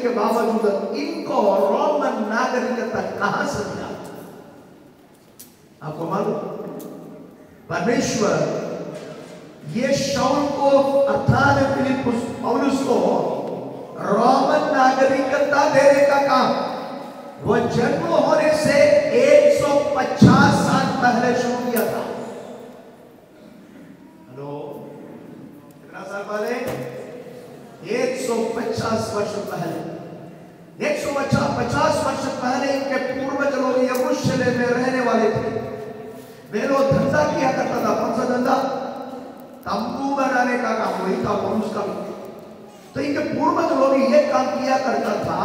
के बावजूद इनको रोमन नागरिकता कहां से मिला? आपको मालूम? परमेश्वर ये शाऊल को अर्थात फिलिप्पुस पौलुस को रोमन नागरिकता देने का काम वो जन्म होने से 150 साल पहले शुरू किया था। हेलो, कितना साल पहले? 150 वर्ष पहले। 150 वर्ष पहले इनके पूर्वज लोग यरूशलेम में रहने वाले थे। वे लोग धंधा किया करता था। कौन सा धंधा? तंबू बनाने का काम, वही था पौलुस का। तो इनके पूर्वज लोग ये काम किया करता था।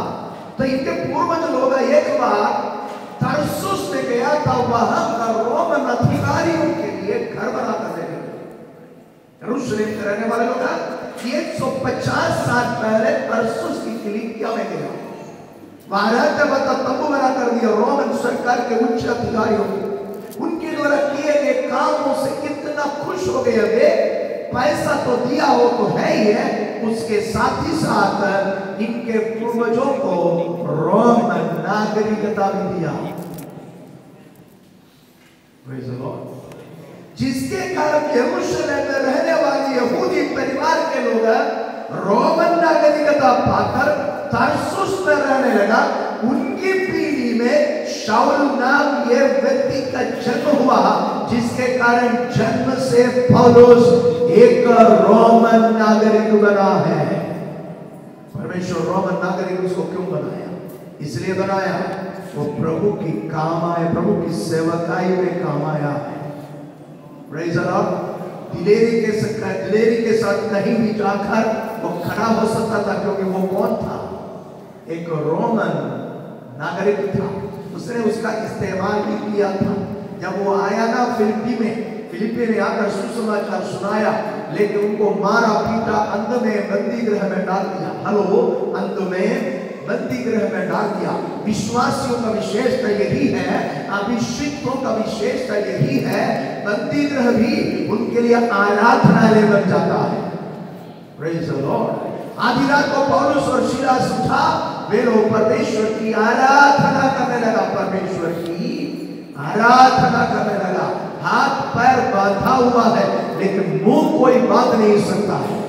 तो इनके पूर्वज लोग एक बार तरसुस में गया था, वहां का रोमन अधिकारियों के लिए घर बना कर देने लगे। यरूशलेम में रहने वाले लोग 150 साल पहले तरसुस की किलिकिया में गया, वहां रहते वक्त तंबू बना कर दिया। रोमन सरकार के उच्च अधिकारियों उनके द्वारा किए गए कामों से कितना खुश हो गए वे। पैसा तो दिया हो तो है ही है, उसके साथ ही साथ इनके पूर्वजों को रोमन नागरिकता भी दिया। जिसके कारण यरूशलेम में रहने वाले यहूदी परिवार के लोग रोमन नागरिकता पाकर तरसुस में रहने लगा। उनकी पीढ़ी में शाऊल नाम ये व्यक्ति का जन्म हुआ, जिसके कारण जन्म से पौलुस एक रोमन नागरिक बना है। परमेश्वर रोमन नागरिक उसको क्यों बनाया? इसलिए बनाया वो प्रभु की काम आए, प्रभु की सेवकाई में काम आया है। Praise the Lord. दिलेरी के साथ कहीं भी जाकर वो खड़ा हो सकता था, क्योंकि वो कौन था? एक रोमन नागरिक था। उसने उसका इस्तेमाल भी किया था। जब वो आया ना फिलिप्पी में आकर सुसमाचार सुनाया, लेकिन उनको मारा पीटा, अंत में बंदी गृह में डाल दिया। हेलो, अंत में बंदी गृह में डाल दिया। विश्वासियों का विशेषता यही है, अभिषिक्तों का विशेषता यही है, बंदी गृह भी उनके लिए आराधनालय बन जाता है। Praise the Lord. आधी रात को पौलुस और सीलास उठा, वे लोग परमेश्वर की आराधना करने लगा। परमेश्वर की आराधना करने लगा। हाथ पैर बांधा हुआ है, लेकिन मुंह कोई बांध नहीं सकता है।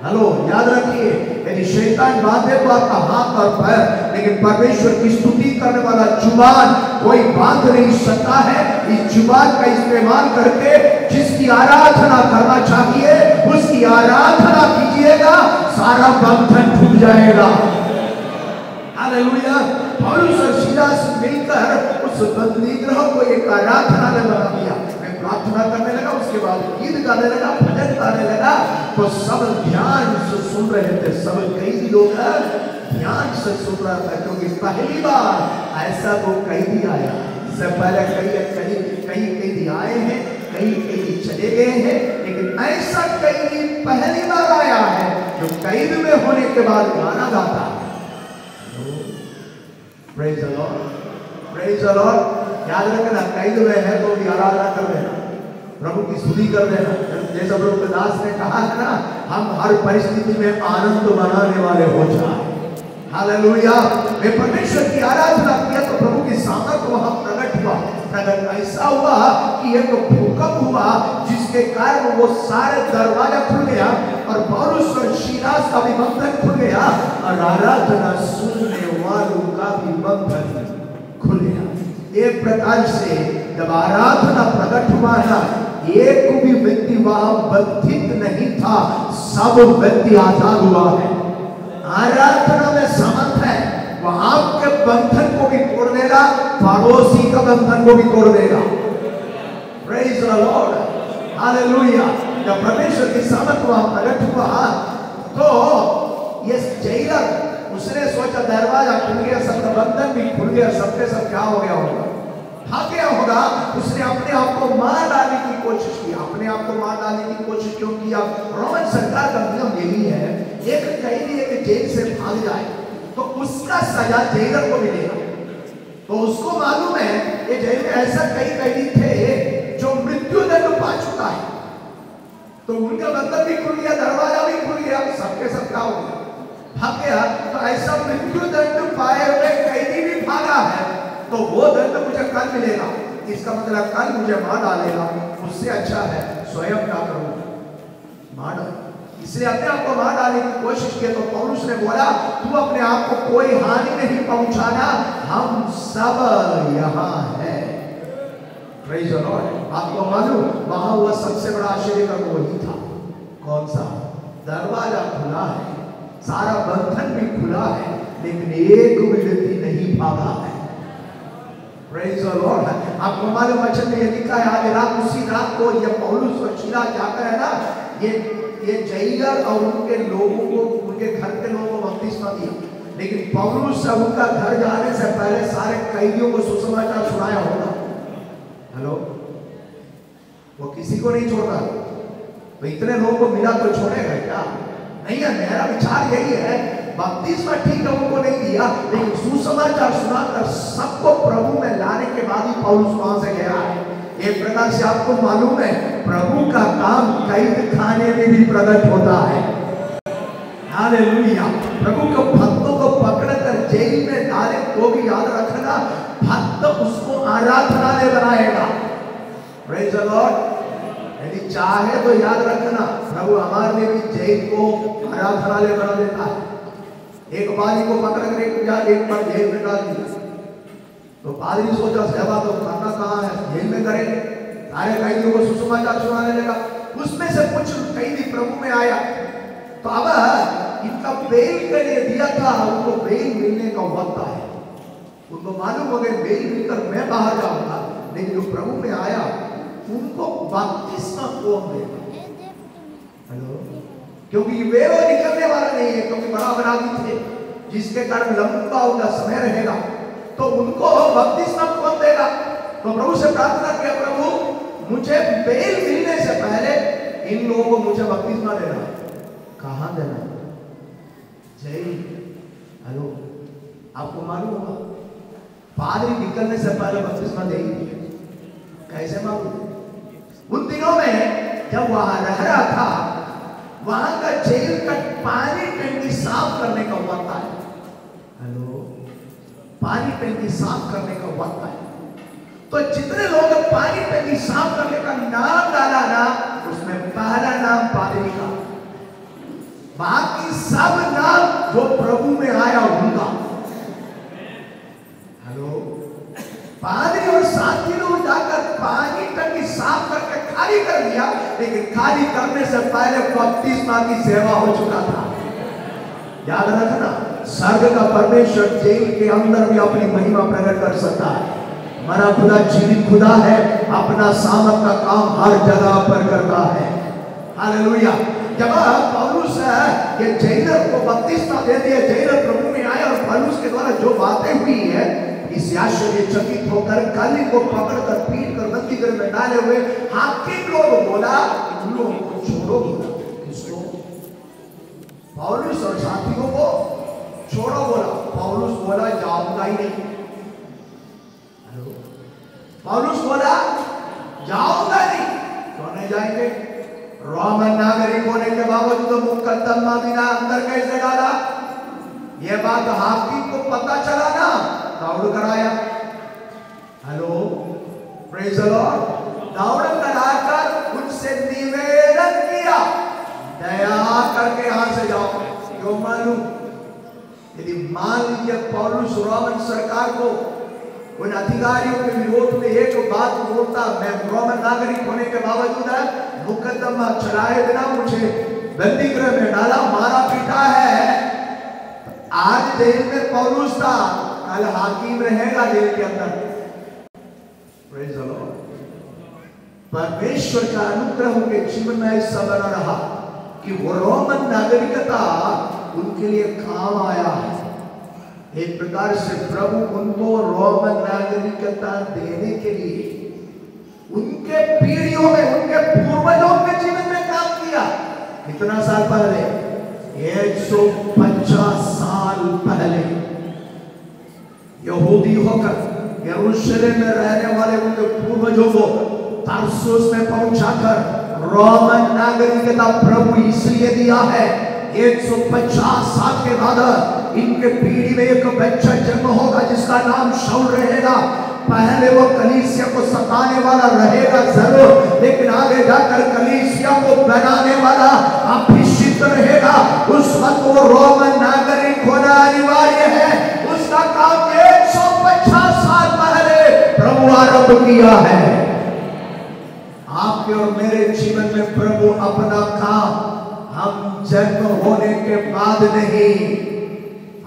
हेलो, याद रखिए, यदि शैतान बांधे तो आपका हाथ और पैर, लेकिन परमेश्वर की स्तुति करने वाला जुबान कोई बांध नहीं सकता है। इस जुबान का इस्तेमाल करके जिसकी आराधना करना चाहिए उसकी आराधना कीजिएगा, सारा बंधन टूट जाएगा। हालेलुया। पौलुस और सीलास मिलकर उस बंदी गृह को एक आराधनालय बना दिया। मैं प्रार्थना करने लगा, उसके बाद गीत गाने लगा, भजन गाने लगा, तो सब ध्यान से सुन रहे थे। सब कैदी लोग ध्यान से सुन रहा था, क्योंकि पहली बार ऐसा वो कैदी आया। इससे पहले कई कैदी आए हैं, कई कैदी चले गए हैं, लेकिन ऐसा कैदी पहली बार आया है जो कैद में होने के बाद गाना गाता है। Praise the Lord, praise the Lord। याद रखना, कैद में है तो भी आराधना कर देना, प्रभु की स्तुति कर देना। जैसा प्रभु दास ने कहा है ना, हम हर परिस्थिति में आनंद मनाने वाले हो जाए। हालेलुया। वे परमेश्वर की आराधना किया तो प्रभु की सामर्थ वहां प्रकट हुआ। प्रकट ऐसा हुआ कि एक भूकंप हुआ, जिसके कारण वो सारे दरवाजा खुल गया और पौलुस और सीलास का भी बंधन खुल गया और आराधना सुनने वालों का भी बंधन खुल गया। एक प्रकार से जब आराधना प्रकट हुआ ना, एक भी व्यक्ति वहां बंधित नहीं था, सब व्यक्ति आजाद हुआ है। आराधना में समर्थ है, वो आपके बंधन को भी तोड़ देगा, पड़ोसी का बंधन को भी तोड़ देगा। Praise the lord, hallelujah. जब परमेश्वर की समर्थ वहां प्रकट हुआ तो ये जेलर, उसने सोचा दरवाजा खुल गया, सबका बंधन भी खुल गया, सबके सब क्या हो गया होगा? हाँ, क्या होगा? उसने अपने आप को मार डालने की कोशिश की। अपने आप को मार डालने की कोशिश क्यों किया? रोमन सरकार का नियम यही है, एक कैदी एक जेल से भाग जाए तो उसका सजा जेलर को मिलेगा। तो उसको मालूम है ये जेल में ऐसा कई कैदी थे जो मृत्यु दंड पा चुका है, तो उनका बंधन भी खुल गया, दरवाजा भी खुल गया, सबके सब क्या हो गया? भाग गया, तो ऐसा मृत्यु दंड पाए हुए कैदी भी भागा है, तो वो दंड मुझे कल मिलेगा, इसका मतलब कल मुझे मार डालेगा, उससे अच्छा है स्वयं क्या करूं, मार डाल। इसलिए अपने आप को मार डालने की कोशिश की, तो पौलुस ने बोला तू अपने आप को कोई हानि नहीं पहुंचाना, हम सब यहाँ है। Praise the Lord. आपको मालूम वहां हुआ सबसे बड़ा आश्चर्य का वही था, कौन सा? दरवाजा खुला है, सारा बंधन भी खुला है, लेकिन एक व्यक्ति नहीं भागा है। Praise the Lord. आपको मालूम वचन में ये लिखा है, आगे रात उसी रात को ये पौलुस और शीला जाकर है ना, ये जैलर और उनके लोगों को, उनके घर के लोगों को बपतिस्मा दिया, लेकिन पौलुस से उनका घर जाने से पहले सारे कैदियों को सुसमाचार सुनाया होगा। हेलो, वो किसी को नहीं छोड़ता, तो इतने लोगों को मिला तो छोड़ेगा क्या? नहीं है। मेरा विचार यही है, बपतिस्मा ठीक है उनको नहीं दिया, लेकिन सुसमाचार सुनाकर सबको प्रभु में लाने के बाद ही पौलुस वहां से गया है। एक प्रकार से आपको मालूम है, प्रभु का काम कैद खाने में भी प्रकट होता है। हालेलुया। प्रभु के भक्तों को पकड़कर जेल में डाले तो भी याद रखना, भक्त उसको आराधनालय बनाएगा। Praise the Lord. यदि चाहे तो याद रखना, प्रभु हमारे लिए भी जेल को आराधनालय बना देता है। एक बाजी को पकड़ कर एक बार जेल में डाल दिया, तो पादरी सोचा सेवा तो करना कहाँ है, जेल में करेंगे। सारे कैदियों को सुसमाचार सुनाने लगा, उसमें से कुछ कैदी प्रभु में आया, तो अब इनका बेल के लिए दिया था, उनको बेल मिलने का वक्त आया। उनको मालूम हो गया बेल मिलकर मैं बाहर जाऊंगा, लेकिन जो प्रभु में आया उनको बपतिस्मा कौन देगा? हेलो, क्योंकि वे वो निकलने वाला नहीं है, क्योंकि बड़ा अपराधी थे, जिसके कारण लंबा उनका समय रहेगा, तो उनको बपतिस्मा कौन देगा? तो प्रभु से प्रार्थना किया, प्रभु मुझे बेल मिलने से पहले इन लोगों को मुझे बपतिस्मा देना। कहां देना? जेल। हेलो, आपको मालूम होगा पादरी निकलने से पहले बपतिस्मा देगी। कैसे मालूम? उन दिनों में जब वहां रह रहा था, वहां का जेल का पानी टंकी साफ करने का वक्त आया। हेलो, पानी टंकी साफ करने का वक्त आया, तो जितने लोग पानी टंकी साफ करने का नाम डाला ना, उसमें पहला नाम पादरी का, बाकी सब नाम जो प्रभु में आया उनका। हेलो, पादरी और साथी लोग जाकर पानी टंकी साफ करके खाली कर दिया, लेकिन खाली करने से पहले बपतिस्मा की सेवा हो चुका था। याद रखना, स्वर्ग का परमेश्वर जेल के अंदर भी अपनी महिमा प्रकट कर सकता है। हमारा खुदा जीवित खुदा है, अपना सामर्थ का काम हर जगह पर करता है। हालेलुया। जब पौलुस ये जेलर को बपतिस्मा दे दिया, जेलर प्रभु में आया, और पौलुस के द्वारा जो बातें हुई है, इस आश्चर्यचकित होकर काली को पकड़कर पीट कर बंदी घर में डाले हुए हाकिम लोग बोला, इन लोगों को छोड़ो। किसको? पौलुस और साथियों को छोड़ो बोला। पौलुस बोला जाऊंगा ही नहीं। पौलुस बोला जाऊंगा नहीं। क्यों नहीं जाएंगे? रोमन नागरिक होने के बावजूद मुकदमा बिना अंदर कैसे डाला? यह बात हाकिम को पता चला ना, दौड़ कर आया। Hello, praise the Lord. दौड़ कर आकर उनसे निवेदन किया, दया करके यहां से जाओ। क्यों मालूम? यदि मान लीजिए पौलुस रोमन सरकार को, उन अधिकारियों के विरोध में एक बात बोलता, मैं रोमन नागरिक होने के बावजूद मुकदमा चलाए बिना मुझे बंदी गृह में डाला, मारा पीटा है। आज जेल में पौलुस था, कल हाकिम रहेगा जेल के अंदर। Praise the Lord. परमेश्वर का अनुग्रह उनके जीवन में ऐसा बना रहा कि वो रोमन नागरिकता उनके लिए काम आया है। एक प्रकार से प्रभु उनको रोमन नागरिकता देने के लिए उनके पीढ़ियों में, उनके पूर्वजों के जीवन में काम किया। कितना साल पहले? 150 साल पहले यहूदी होकर यरूशलेम में रहने वाले उनके पूर्वजों को तार्सुस में पहुंचाकर रोमन नागरिकता प्रभु इसलिए दिया है 150 साल के बाद इनके पीढ़ी में एक बच्चा जन्म होगा जिसका नाम शाऊल रहेगा। पहले वो कलीसिया को सताने वाला रहेगा जरूर, लेकिन आगे जाकर कलीसिया को बनाने वाला अभिषिक्त रहेगा। उस वक्त वो रोमन नागरिक होना अनिवार्य है। उसका काम 150 साल पहले प्रभु आरंभ किया है। आपके और मेरे जीवन में प्रभु अपना काम हम जन्म होने के बाद नहीं,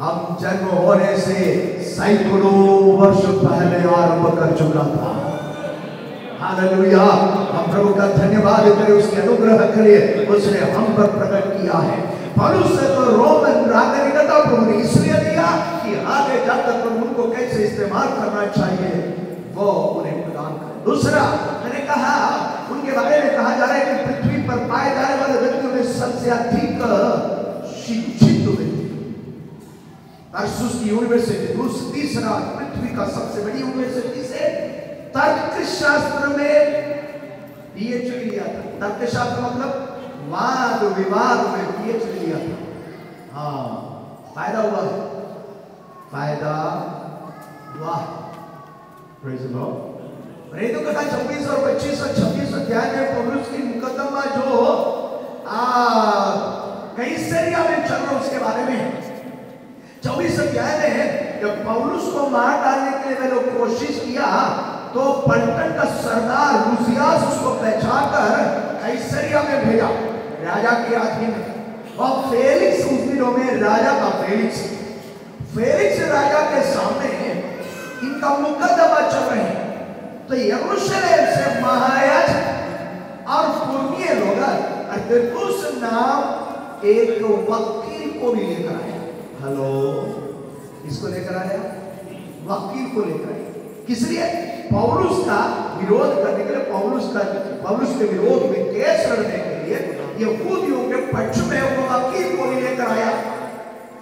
हम जन्म होने से सैकड़ों वर्ष पहले आरंभ कर चुका था। हालेलुया। हम प्रभु का धन्यवाद करें, उसके अनुग्रह करें, उसने हम पर प्रकट किया है। पौलुस ने तो रोमन नागरिकता प्रभु ने इसलिए दिया कि आगे जाकर प्रभु उनको कैसे इस्तेमाल करना चाहिए वो उन्हें प्रदान करे। दूसरा मैंने कहा उनके बारे में कहा जा रहा है कि पृथ्वी पर पाए जाने वाले व्यक्तियों में सबसे अधिक शिक्षित व्यक्ति तरसुस की यूनिवर्सिटी, तीसरा पृथ्वी का सबसे बड़ी यूनिवर्सिटी से तर्कशास्त्र में पीएचडी लिया था। तर्कशास्त्र मतलब वाद विवाद में पीएचडी लिया था। हाँ, फायदा हुआ, फायदा हुआ। Praise the Lord. प्रेरितों का 26 और 25 और 26 अध्याय में पौलुस की मुकदमा जो कैसरिया में चल रहा उसके बारे में 24 अध्याय में जब पौलुस को मार डालने के लिए वे लोग कोशिश किया तो पलटन का सरदार लूसियास उसको पहचानकर कैसरिया में भेजा राजा के अधीन में। और फेलिक्स उस दिनों में राजा था। फेलिक्स राजा के सामने इनका मुकदमा चल रहे हैं। तो यरूशलेम से महायाजक और पुर्निये लोग अरदुस नाम एक वकील को भी लेकर आया। हेलो, किसको लेकर आया? वकील को लेकर आया। किस लिए? पौलुस का विरोध करने के लिए, पौलुस के विरोध में केस लड़ने के लिए यहूदियों के पक्ष में वो वकील को भी लेकर आया।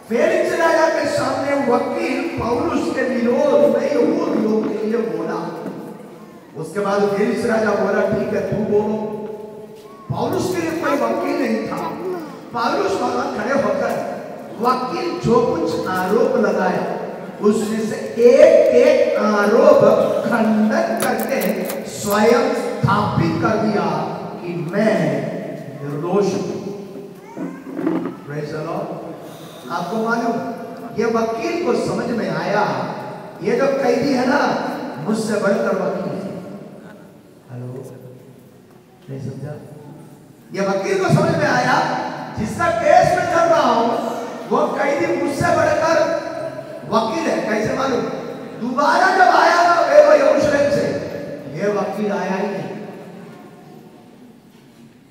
फेलिक्स राजा के सामने वकील पौलुस के विरोध में यहूदियों के लिए बोला। उसके बाद फेलिक्स राजा बोला ठीक है तू बोलो। पौलुस के लिए कोई वकील नहीं था। पौलुस वहां खड़े होकर वकील जो कुछ आरोप लगाया उसमें से एक आरोप खंडन करके स्वयं स्थापित कर दिया कि मैं निर्दोष हूं। Praise the Lord. आपको मालूम ये वकील को समझ में आया ये जो कैदी है ना मुझसे बढ़कर वकील है। हेलो, नहीं समझा? ये वकील को समझ में आया जिसका केस में चल रहा हूं वो कैदी मुझसे बढ़कर वकील है। कैसे मालूम? दोबारा जब आया ना यरूशलेम से ये वकील आया ही नहीं।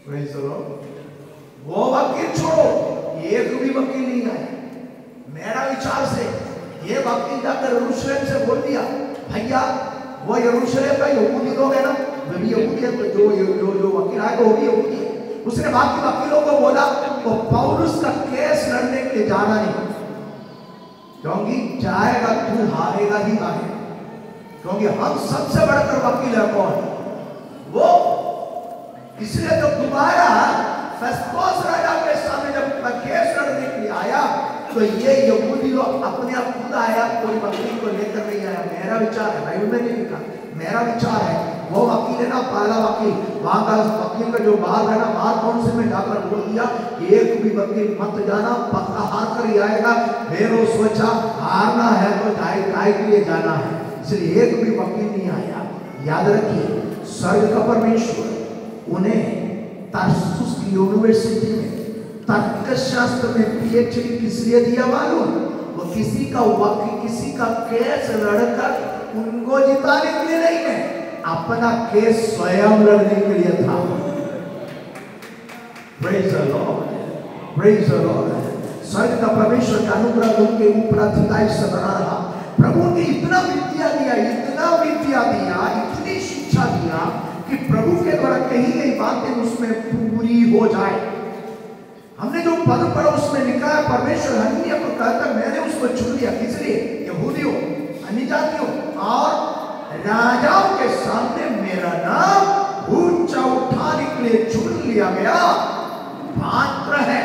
Praise the Lord. वो वकील छोड़ो, एक भी वकील नहीं आया। मेरा विचार से ये वकील जाकर यरूशलेम से बोल दिया भैया वो यरूशलेम का यहूदी लोग है ना, वे भी यहूदी है, तो जो वकील आएगा वो भी यहूदी है। उसने बाकी वकीलों को बोला तो पौलुस का केस लड़ने के लिए जाना नहीं, क्योंकि जाएगा तू हारेगा ही हारेगा, क्योंकि हम सबसे बढ़कर वकील है कौन? वो। इसलिए तो दोबारा फेस्तुस राजा के सामने जब केस लड़ने के लिए आया तो ये यहूदी लोग अपने आप खुद आया, कोई वकील को लेकर नहीं आया। मेरा विचार है, बाइबल में नहीं लिखा, मेरा विचार है वो वकील है ना पहला वकील, वहां का वकील का जो बाहर है ना बाहर काउंसिल में जाकर बोल दिया एक भी वकील मत जाना, पक्का हार कर ही आएगा। फिर सोचा हारना है तो काय के लिए जाना है, इसलिए एक भी वकील नहीं आया। याद रखिए स्वर्ग का परमेश्वर उन्हें तरसुस की यूनिवर्सिटी में तर्कशास्त्र में पीएचडी किस लिए दिया मालूम? वो किसी का वकील किसी का केस लड़कर उनको जिताने के लिए नहीं है, अपना केस स्वयं लड़ने के लिए था। Praise the Lord, praise the Lord. स्वर्ग का परमेश्वर का अनुग्रह उनके ऊपर अधिकाई से बना रहा। प्रभु ने इतना विद्या दिया, इतनी शिक्षा दिया कि प्रभु के द्वारा कही गई बातें उसमें पूरी हो जाए। हमने जो पद पढ़ा उसमें लिखा है परमेश्वर अन्य को कहता मैंने उसको चुन लिया, इसलिए यहूदियों अन्य जातियों और राजाओं के सामने मेरा नाम ऊंचा उठाने के लिए चुन लिया गया पात्र है।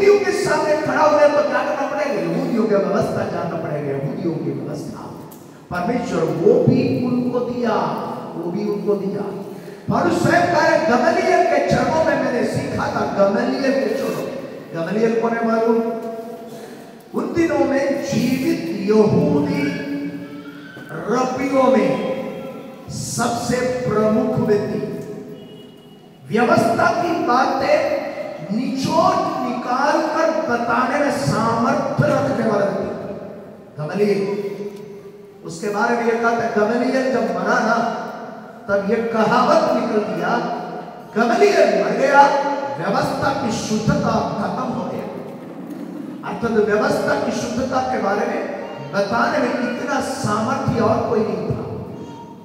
यहूदियों के सामने खड़ा हुए तो क्या करना पड़ेगा? यहूदियों की व्यवस्था जानना पड़ेगा, यहूदियों की व्यवस्था। परमेश्वर वो भी उनको दिया, वो भी उनको दिया। पौलुस स्वयं कह रहे गमलीएल के चरणों में मैंने सीखा था। गमलीएल के चरणों, गमलीएल कौन है मालूम? उन दिनों में जीवित यहूदी रब्बियों में सबसे प्रमुख व्यक्ति, व्यवस्था की बातें निचोड़ निकाल कर बताने में सामर्थ्य रखने वाला व्यक्ति गमलीएल। उसके बारे में यह कहता है, गमलीएल जब मरा ना तब यह कहावत निकल दिया, गमलीएल मर गया, व्यवस्था की शुद्धता खत्म हो गई। अर्थात व्यवस्था की शुद्धता के बारे में बताने में इतना सामर्थ्य और कोई नहीं था।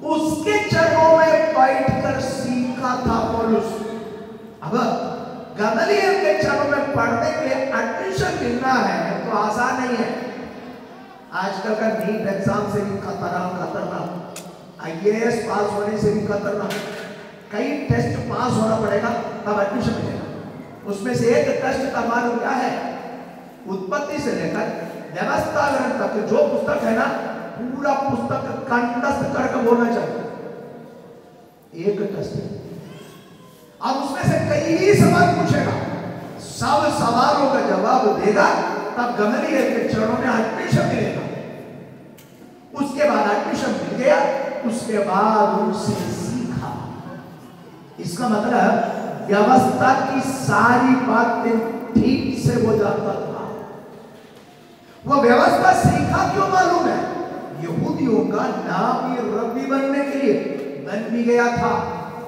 उसके चरणों में बैठकर सीखा था पौलुस। अब गमलीएल के चरणों में पढ़ने के लिए एडमिशन मिलना है तो आसान नहीं है। आजकल का नीट एग्जाम से भी खतरनाक, IAS पास होने से भी खतरनाक, कई टेस्ट पास होना पड़ेगा तब एडमिशन मिलेगा। उसमें से एक टेस्ट का मालूम क्या है? उत्पत्ति से लेकर व्यवस्था ग्रंथ तक जो पुस्तक है ना, पूरा पुस्तक कंठस्थ करके बोलना चाहिए। एक टेस्ट है, अब उसमें से कई सवाल पूछेगा, सब सवालों का जवाब देगा तब गमलीएल के चरणों में एडमिशन मिलेगा। उसके बाद एडमिशन मिल गया, उसके बाद उनसे सीखा। इसका मतलब व्यवस्था की सारी बातें ठीक से वो जानता था। वो व्यवस्था सीखा क्यों मालूम है? यहूदियों का नामी रब्बी बनने के लिए बन भी गया था।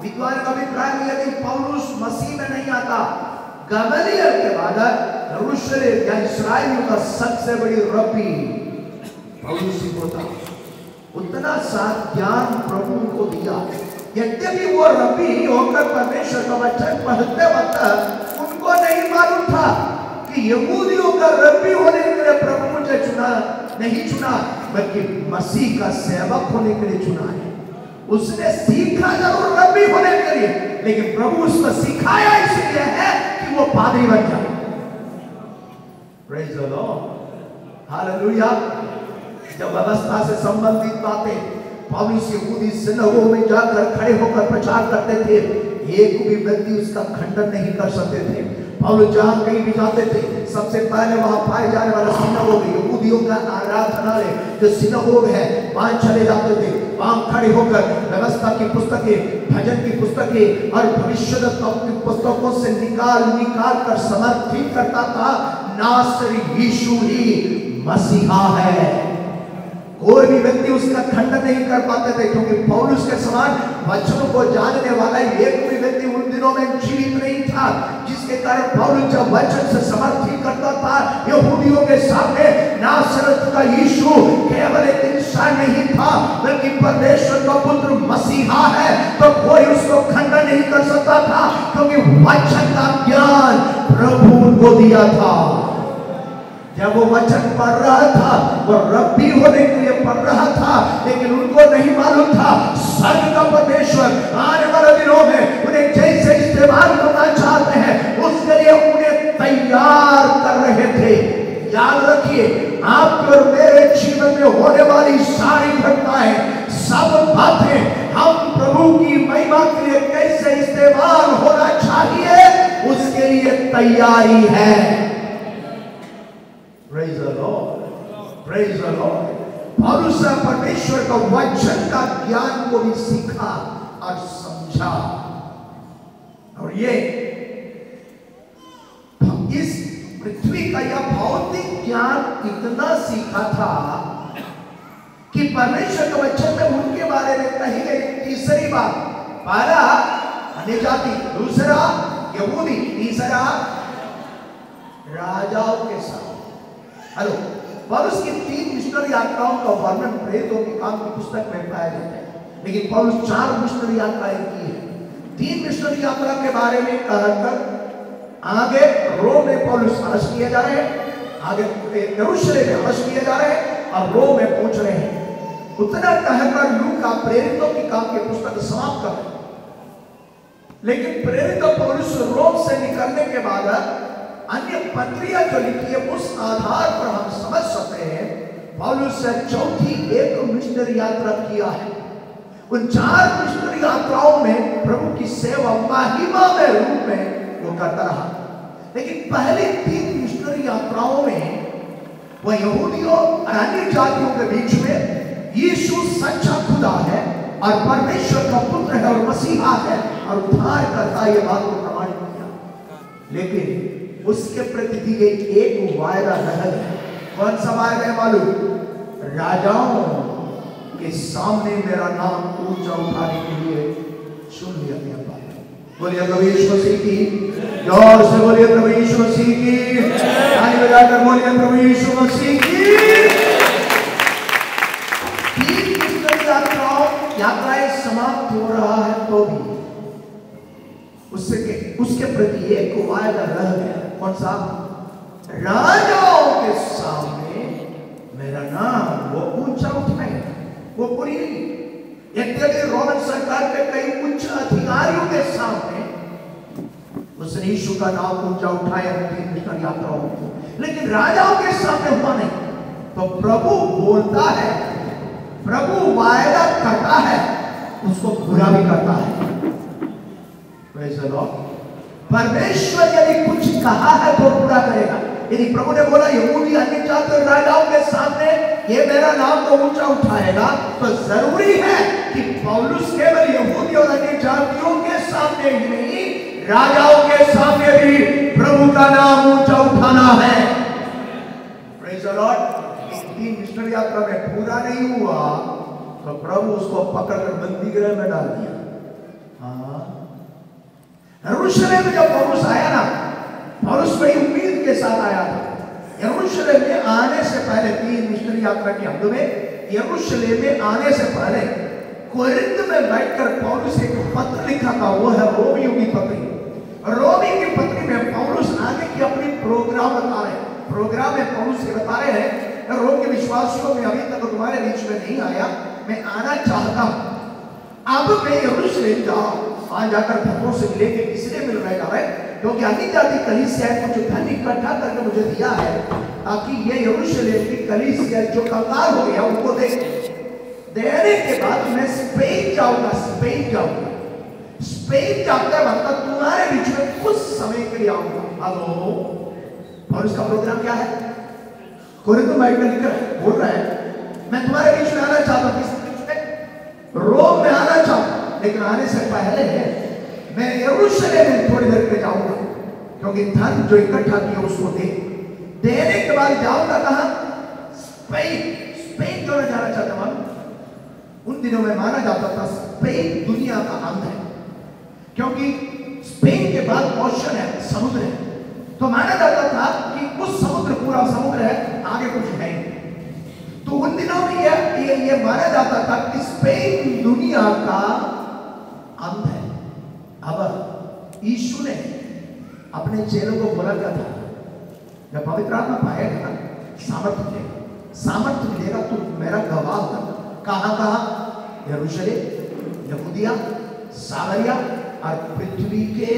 विद्वान का अभिप्राय में यदि पौलुस मसीह में नहीं आता, गमलीएल के बाद यरूशलेम या इस्राएलियों का सबसे बड़ी रब्बी पौलुस ही होता। उतना सा ज्ञान प्रभु को दिया। यद्यपि वो रब्बी होकर परमेश्वर का वचन पढ़ते वक्त उनको नहीं मालूम था कि यहूदियों का रब्बी होने के लिए प्रभु मुझे नहीं चुना, बल्कि मसीह का सेवक होने के लिए चुना है। उसने सीखा जरूर रब्बी होने के लिए, लेकिन प्रभु उसको सिखाया इसलिए है कि वो पादरी बन जाए। Praise the lord, hallelujah. जब व्यवस्था से संबंधित बातें पौलुस यहूदी सिनगोग में जाकर खड़े होकर प्रचार करते थे, एक भी व्यक्ति उसका खंडन नहीं कर सकते थे। पौलुस जहां कहीं भी जाते थे, सबसे पहले वहां पाए जाने वाला सिनगोग, यहूदियों का आराधनालय जो सिनगोग है, वहां चले जाते थे। वहां खड़े होकर व्यवस्था की पुस्तकें, भजन की पुस्तकें और भविष्यवक्ताओं की पुस्तकों से निकाल कर समर्थित करता था, नासरी यीशु ही मसीहा है। कोई भी व्यक्ति उसका खंडन नहीं कर पाते थे, क्योंकि पौलुस के समान वचनों को जानने वाला एक भी व्यक्ति उन दिनों में जीवित नहीं था, जिसके कारण पौलुस जब वचन से समर्थित करता था यहूदियों के सामने, नासरत का यीशु केवल एक इंसान नहीं था, बल्कि परमेश्वर का पुत्र मसीहा है, तो कोई उसको खंडन नहीं कर सकता था, क्योंकि वचन का ज्ञान प्रभु उनको दिया था। जब वो वचन पढ़ रहा था, वो रब्बी होने के लिए पढ़ रहा था, लेकिन उनको नहीं मालूम था स्वर्ग का परमेश्वर आने वाले दिनों में उन्हें जैसे इस्तेमाल करना चाहते हैं, उसके लिए उन्हें तैयार कर रहे थे। याद रखिए, आपके और मेरे जीवन में होने वाली सारी घटनाएं, सब बातें हम प्रभु की महिमा के लिए कैसे इस्तेमाल होना चाहिए, उसके लिए तैयारी है। Praise the Lord, praise the Lord। पौलुस ने परमेश्वर का वचन का ज्ञान को भी सीखा और समझा, और ये इस पृथ्वी का यह भौतिक ज्ञान इतना सीखा था कि परमेश्वर के वचन में उनके बारे में कही गई तीसरी बात, पहला अन्य जाति, दूसरा यहूदी, तीसरा राजाओं के साथ। हेलो, पौलुस की 3 मिशनरी यात्राओं का वर्णन प्रेरितों के काम की पुस्तक में पाया जाता है, लेकिन पौलुस 4 मिशनरी यात्राएं की है। 3 मिशनरी यात्रा के बारे में कहकर आगे रोम में पौलुस अरेस्ट किए जा रहे हैं, आगे यरूशलेम में अरेस्ट किए जा रहे हैं और रोम में पहुंच रहे हैं। उतना कहकर लूका प्रेरितों की काम की पुस्तक समाप्त कर रहे, लेकिन प्रेरित पौलुस रोम से निकलने के बाद अन्य पत्रियां जो लिखी है उस आधार पर हम समझ सकते हैं पौलुस ने चौथी एक मिशनरी यात्रा किया है। उन 4 मिशनरी यात्राओं में प्रभु की सेवा महिमा में रूप में वो करता रहा, लेकिन पहली 3 मिशनरी यात्राओं में वह यहूदियों और अन्य जातियों के बीच में यीशु सच्चा खुदा है और परमेश्वर का पुत्र है और मसीहा है और उद्धार करता ये बात को प्रमाणित किया, लेकिन उसके प्रति दी गई एक वायदा रह गया। कौन सा वायदा है मालूम? राजाओं के सामने मेरा नाम ऊंचा उठाने के लिए सुन लिया गया। बोलिए प्रभु यीशु मसीह की, जोर से बोलिए प्रभु यीशु मसीह की, ताली बजाकर बोलिए प्रभु यीशु मसीह की। 3 मिशनरी यात्राएं समाप्त हो रहा है तो भी उसके प्रति एक वायदा रह गया। कौन सा? राजाओं के सामने मेरा नाम वो ऊंचा उठाएगा। वो पूरी नहीं, यद्यपि रोमन सरकार के कई उच्च अधिकारियों के सामने उसने यीशु का नाम ऊंचा उठाया 3 मिशनरी यात्राओं में, लेकिन राजाओं के सामने हुआ नहीं। तो प्रभु बोलता है, प्रभु वायदा करता है, उसको पूरा भी करता है। Praise the Lord. परमेश्वर यदि कुछ कहा है तो पूरा करेगा। यदि प्रभु ने बोला यहूदी अन्य जाति और राजाओं के सामने ये मेरा नाम तो ऊंचा उठाएगा, तो जरूरी है कि पौलुस केवल यहूदी और अन्य जातियों के सामने ही नहीं, राजाओं के सामने भी प्रभु का नाम ऊंचा उठाना है। Praise the Lord. 3 मिशनरी यात्रा में पूरा नहीं हुआ तो प्रभु उसको पकड़कर बंदी गृह में डाल दिया। यरूशलेम में जब पौलुस आया ना, पौलुस बड़ी उम्मीद के साथ आया था। यरूशलेम में आने से पहले 3 मिशनरी यात्रा के अंत में यरूशलेम में आने से पहले कोरिन्थ में बैठकर पौलुस एक पत्र लिखा था, वो है रोमियों की पत्री। रोमी की पत्री में पौलुस आगे की अपनी प्रोग्राम बता रहे हैं। प्रोग्राम में पौलुस ये बता रहे हैं, रोम के विश्वासियों में अभी तक तुम्हारे बीच में नहीं आया, मैं आना चाहता हूं। अब मैं यरूशलेम जाऊं, वहां जाकर भक्तों से लेके इसलिए मिल रहा है क्योंकि अन्य जाति कलीसिया कुछ धन इकट्ठा करके मुझे दिया है ताकि ये यरूशलेम की कलीसिया जो कंगाल हो गया उनको दे। देने के बाद मैं स्पेन जाऊंगा। स्पेन जाते वक्त तुम्हारे बीच में कुछ समय के लिए आऊंगा। हेलो, और उसका प्रोग्राम क्या है? कोरिन्थ में बोल रहा है मैं तुम्हारे बीच में आना चाहता हूं, रोम में आना चाहता, लेकिन आने से पहले मैं यरूशलेम में थोड़ी देर पे जाऊंगा क्योंकि धन जो इकट्ठा किया उसको देने के बाद जाऊंगा कहां? स्पेन क्यों जाना चाहता हूं? उन दिनों में माना जाता था स्पेन दुनिया का अंत है, क्योंकि स्पेन के बाद ओशन है, समुद्र है। तो माना जाता था कि उस समुद्र पूरा समुद्र है, आगे कुछ है नहीं। तो उन दिनों में ये माना जाता था कि स्पेन दुनिया का अंत है। अब यीशु ने अपने चेलों को बोला क्या था? जब पवित्र आत्मा पाएगा ना, सामर्थ्य मिलेगा तो मेरा गवाह होगा। कहां? यरूशलेम, यहूदिया, सामरिया और पृथ्वी के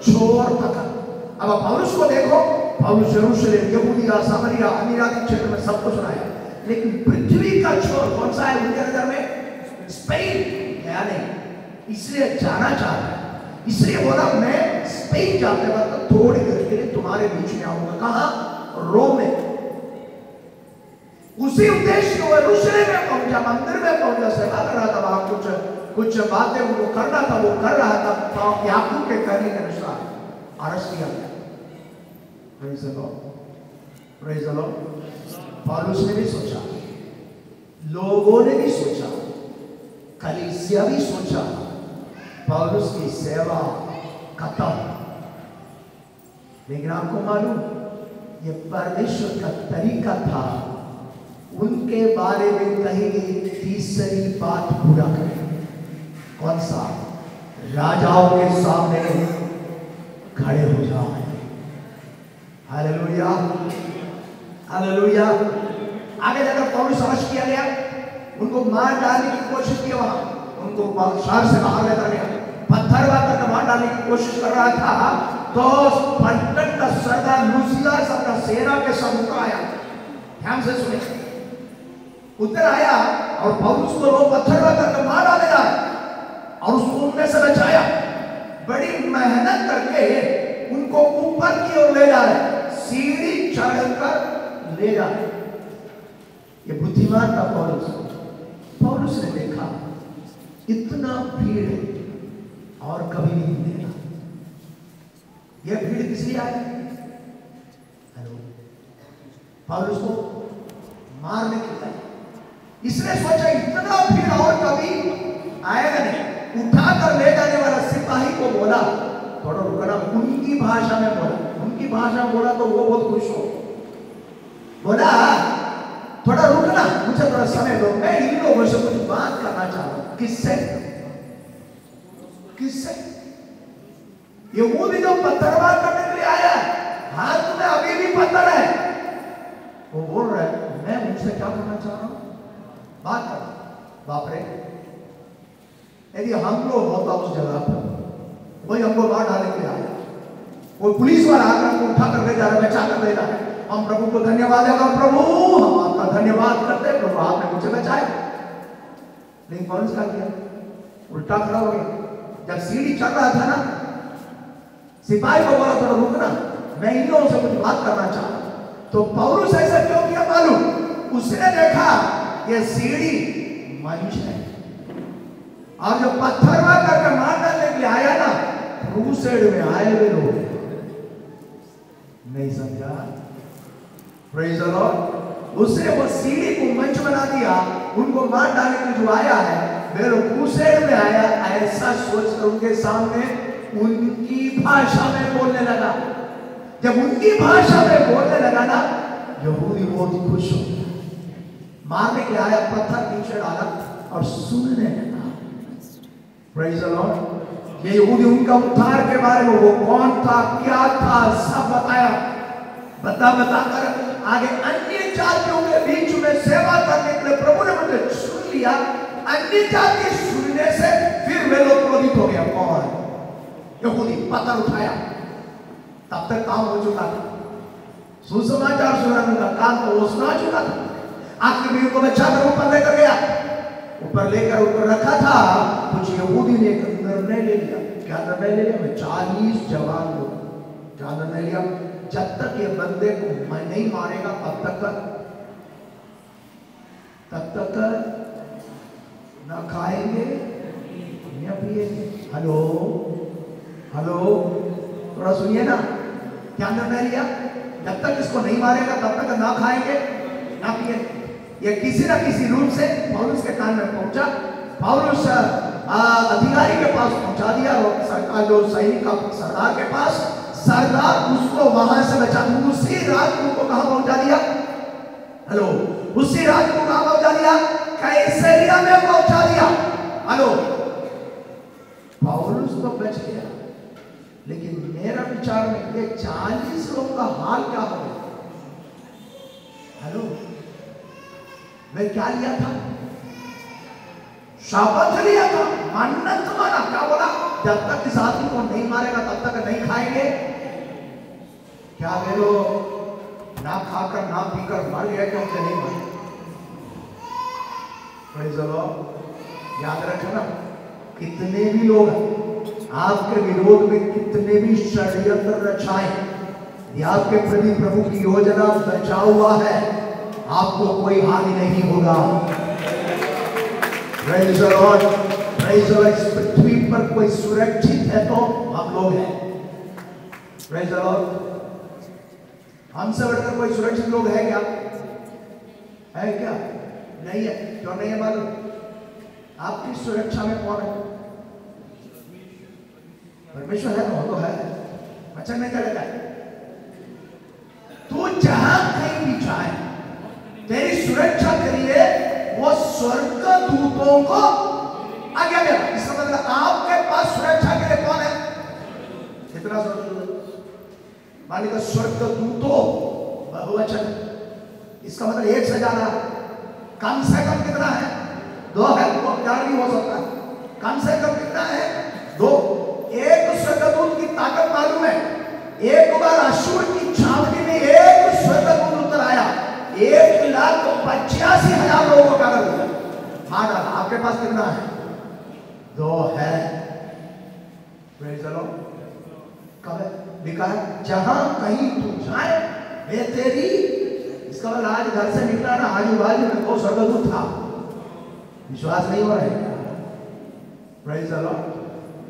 छोर तक। अब पौलुस को देखो, पौलुस यरूशलेम, यहूदिया, सामरिया, अन्य जाति क्षेत्र में सबको सुनाया, लेकिन पृथ्वी का छोर कौन सा है उनके नजर में? स्पेन है नहीं, इसलिए जाना चाहता है। इसलिए बोला मैं स्पेन जाते वक्त थोड़ी देर के लिए तुम्हारे बीच में आऊंगा। कहां? रोम में। उसी उद्देश्य को यरूशलेम में पहुंचा, मंदिर में पहुंचा, सेवा कर रहा था। वहां कुछ बातें उनको करना था, वो कर रहा था याकूब के कहने के अनुसार। अरेस्ट किया गया। Praise the Lord, praise the Lord. पौलुस ने भी सोचा, लोगों ने भी सोचा, कलीसिया भी सोचा, पौलुस की सेवा खत्म। लेकिन आपको मालूम, ये परमेश्वर का तरीका था उनके बारे में कही गई तीसरी बात पूरा करें। कौन सा? राजाओं के सामने खड़े हो जाए। Hallelujah, hallelujah. आगे जाकर पौलुस अरेस्ट किया गया, उनको मार डालने की कोशिश की, वहां उनको शहर से बाहर लेकर गया, पत्थर मारकर मार डालने की कोशिश कर रहा था। तो पलटन का सरदार लूसियास अपना सेना के साथ उतर आया। ध्यान से सुने, उतर आया और पौलुस को लोग पत्थर करके मार डालेगा और उसको उनमें से बचाया। बड़ी मेहनत करके उनको ऊपर की ओर ले जा रहे, सीढ़ी चढ़कर ले जा रहे। ये बुद्धिमान था पौलुस। पौलुस ने देखा इतना भीड़ है और कभी नहीं मिलेगा। यह भीड़ किस लिए आई? हेलो, पौलुस को मारने के लिए। इसने सोचा इतना भीड़ और कभी आएगा नहीं। उठाकर ले जाने वाला सिपाही को बोला, थोड़ा रुकना। उनकी भाषा में बोला, उनकी भाषा में बोला तो वो बहुत खुश हो। बोला थोड़ा रुकना, मुझे थोड़ा समय दो, मैं इन लोगों से कुछ बात करना चाहता हूं। किससे? किससे? यहूदी जो पत्थरबाज करने के लिए आया, हाथ में अभी भी पत्थर है। वो बोल रहा है मैं उनसे क्या करना चाह रहा हूं, बात कर। बाप रे, यदि हम लोग होता उस जगह पर, वही हमको मार डालने के लिए आया, कोई पुलिस वाला आकर हमको उठा कर ले जा रहा है, बचा कर ले जा रहा है, हम प्रभु को धन्यवाद देगा, प्रभु हम आपका धन्यवाद करते हैं, प्रभु आपने मुझे बचाया। लेकिन कौन सा किया? उल्टा खड़ा हो गया। जब सीढ़ी चढ़ रहा था ना, सिपाही को बोला थोड़ा रुकना, मैं इन लोगों से कुछ बात करना चाहता हूं। तो पौलुस ऐसा क्यों किया मालूम? उसने देखा ये सीढ़ी मनुष्य है और जो पत्थरवा करके मार डालने के लिए आया ना, क्रूसेड में आए हुए लोग नहीं समझा। Praise the Lord. उसने वो सीढ़ी को मंच बना दिया, उनको मार डालने के जो आया है वे लोग क्रूसेड में आया, ऐसा सोचकर उनके सामने उनकी भाषा में बोलने लगा। जब उनकी भाषा में बोलने लगा ना, यहूदी बहुत खुश हो। मारने के आया, पत्थर नीचे डाला और सुनने लगा। Praise the Lord. ये यहूदी उनका उद्धार के बारे में, वो कौन था, क्या था, सब बताया। बताकर आगे अन्य जातियों के बीच में सेवा करने के लिए प्रभु ने मुझे सुन लिया। अन्य जाति सुनने से फिर वे लोग क्रोधित हो गया। कौन? यहूदी। पत्थर उठाया, तब तक काम हो चुका था, सुसमाचार सुनाने का काम तो वो सुना चुका था। आखिर में उनको बचाकर ऊपर लेकर गया, ऊपर लेकर ऊपर रखा था। कुछ यहूदी ने एक निर्णय ले लिया। क्या निर्णय ले लिया? मैं 40 जवान लोग। क्या निर्णय लिया? जब तक ये बंदे को मैं नहीं मारेगा तब तक ना खाएंगे न पिएंगे। हेलो हेलो, थोड़ा सुनिए ना, क्या निर्णय लिया? जब तक इसको नहीं मारेगा तब तक ना खाएंगे ना पिएंगे। ये किसी ना किसी रूप से पौलुस के कान में पहुंचा। पौलुस अधिकारी के पास पहुंचा दिया, और सरकार जो सैनिक का सरदार के पास, सरदार उसको वहां से बचा। उसी रात को उनको कहां पहुंचा दिया? हेलो, उसी रात को कहां पहुंचा दिया? कैसरिया में पहुंचा दिया। हेलो, पौलुस तो बच गया, लेकिन मेरा विचार में ये 40 लोगों का हाल क्या हो गया? हेलो, मैं क्या लिया था? शपथ लिया था, मन्नत माना। क्या बोला? जब तक इस आदमी को नहीं मारेगा तब तक नहीं खाएंगे। क्या वे लोग ना खाकर ना पीकर मर गए? क्योंकि नहीं मरे। Praise the Lord. याद रखना, कितने भी लोग आपके विरोध में, कितने भी षड्यंत्र रचाए, यदि आपके प्रति प्रभु की योजना बचा हुआ है, आपको कोई हानि नहीं होगा। Praise the Lord, praise the Lord. इस पृथ्वी पर कोई सुरक्षित है तो हम लोग हैं। Praise the Lord. हमसे बढ़कर कोई सुरक्षित लोग है क्या? है क्या? नहीं है। क्यों नहीं है मालूम? आपकी सुरक्षा में कौन है? परमेश्वर है। तो है, वचन में क्या लिखा है? तू जहां कहीं भी जाए, तेरी सुरक्षा के लिए वो स्वर्ग दूतों को आज्ञा देगा। इसका मतलब आपके पास सुरक्षा के लिए कौन है? कितना स्वर्गदूत? मालिक स्वर्ग दूतों, बहुवचन। इसका मतलब एक से ज्यादा, कम से कम कितना है? 2 है। 4 भी हो सकता है। कम से कम कितना है? 2। एक स्वर्गदूत की ताकत मालूम है? एक बार अश्शूर की 85,000 लोगों का कर दिया, मार डाला। आपके पास कितना है? 2 है। चलो कब लिखा है, जहां कहीं तू जाए मैं तेरी, इसका मतलब आज घर से निकला ना, आजू बाजू में 2 स्वर्गदूत था। विश्वास नहीं हो रहा है? Praise the Lord,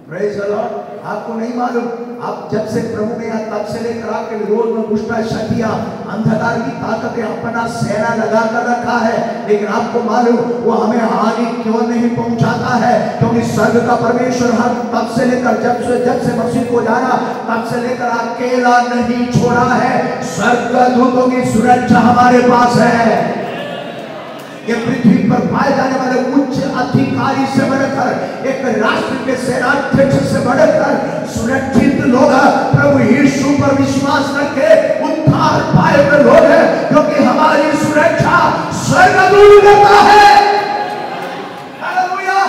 praise the Lord. आपको नहीं मालूम, आप जब से प्रभु ने तब से लेकर आपके विरोध में दुष्ट शक्तियां, अंधकार की ताकतें अपना सेना लगा कर रखा है, लेकिन आपको मालूम वो हमें हानि क्यों नहीं पहुंचाता है? क्योंकि स्वर्ग का परमेश्वर हम तब से लेकर जब से मसीह को जाना तब से लेकर अकेला नहीं छोड़ा है। स्वर्गदूतों की सुरक्षा हमारे पास है। ये पृथ्वी पर पाए जाने वाले उच्च अधिकारी से बढ़कर, एक राष्ट्र के सेनाध्यक्ष से बढ़कर सुरक्षित लोग प्रभु यीशु पर विश्वास करके उद्धार पाए हुए लोग हैं, क्योंकि हमारी सुरक्षा स्वर्गदूत करता है। हालेलुया।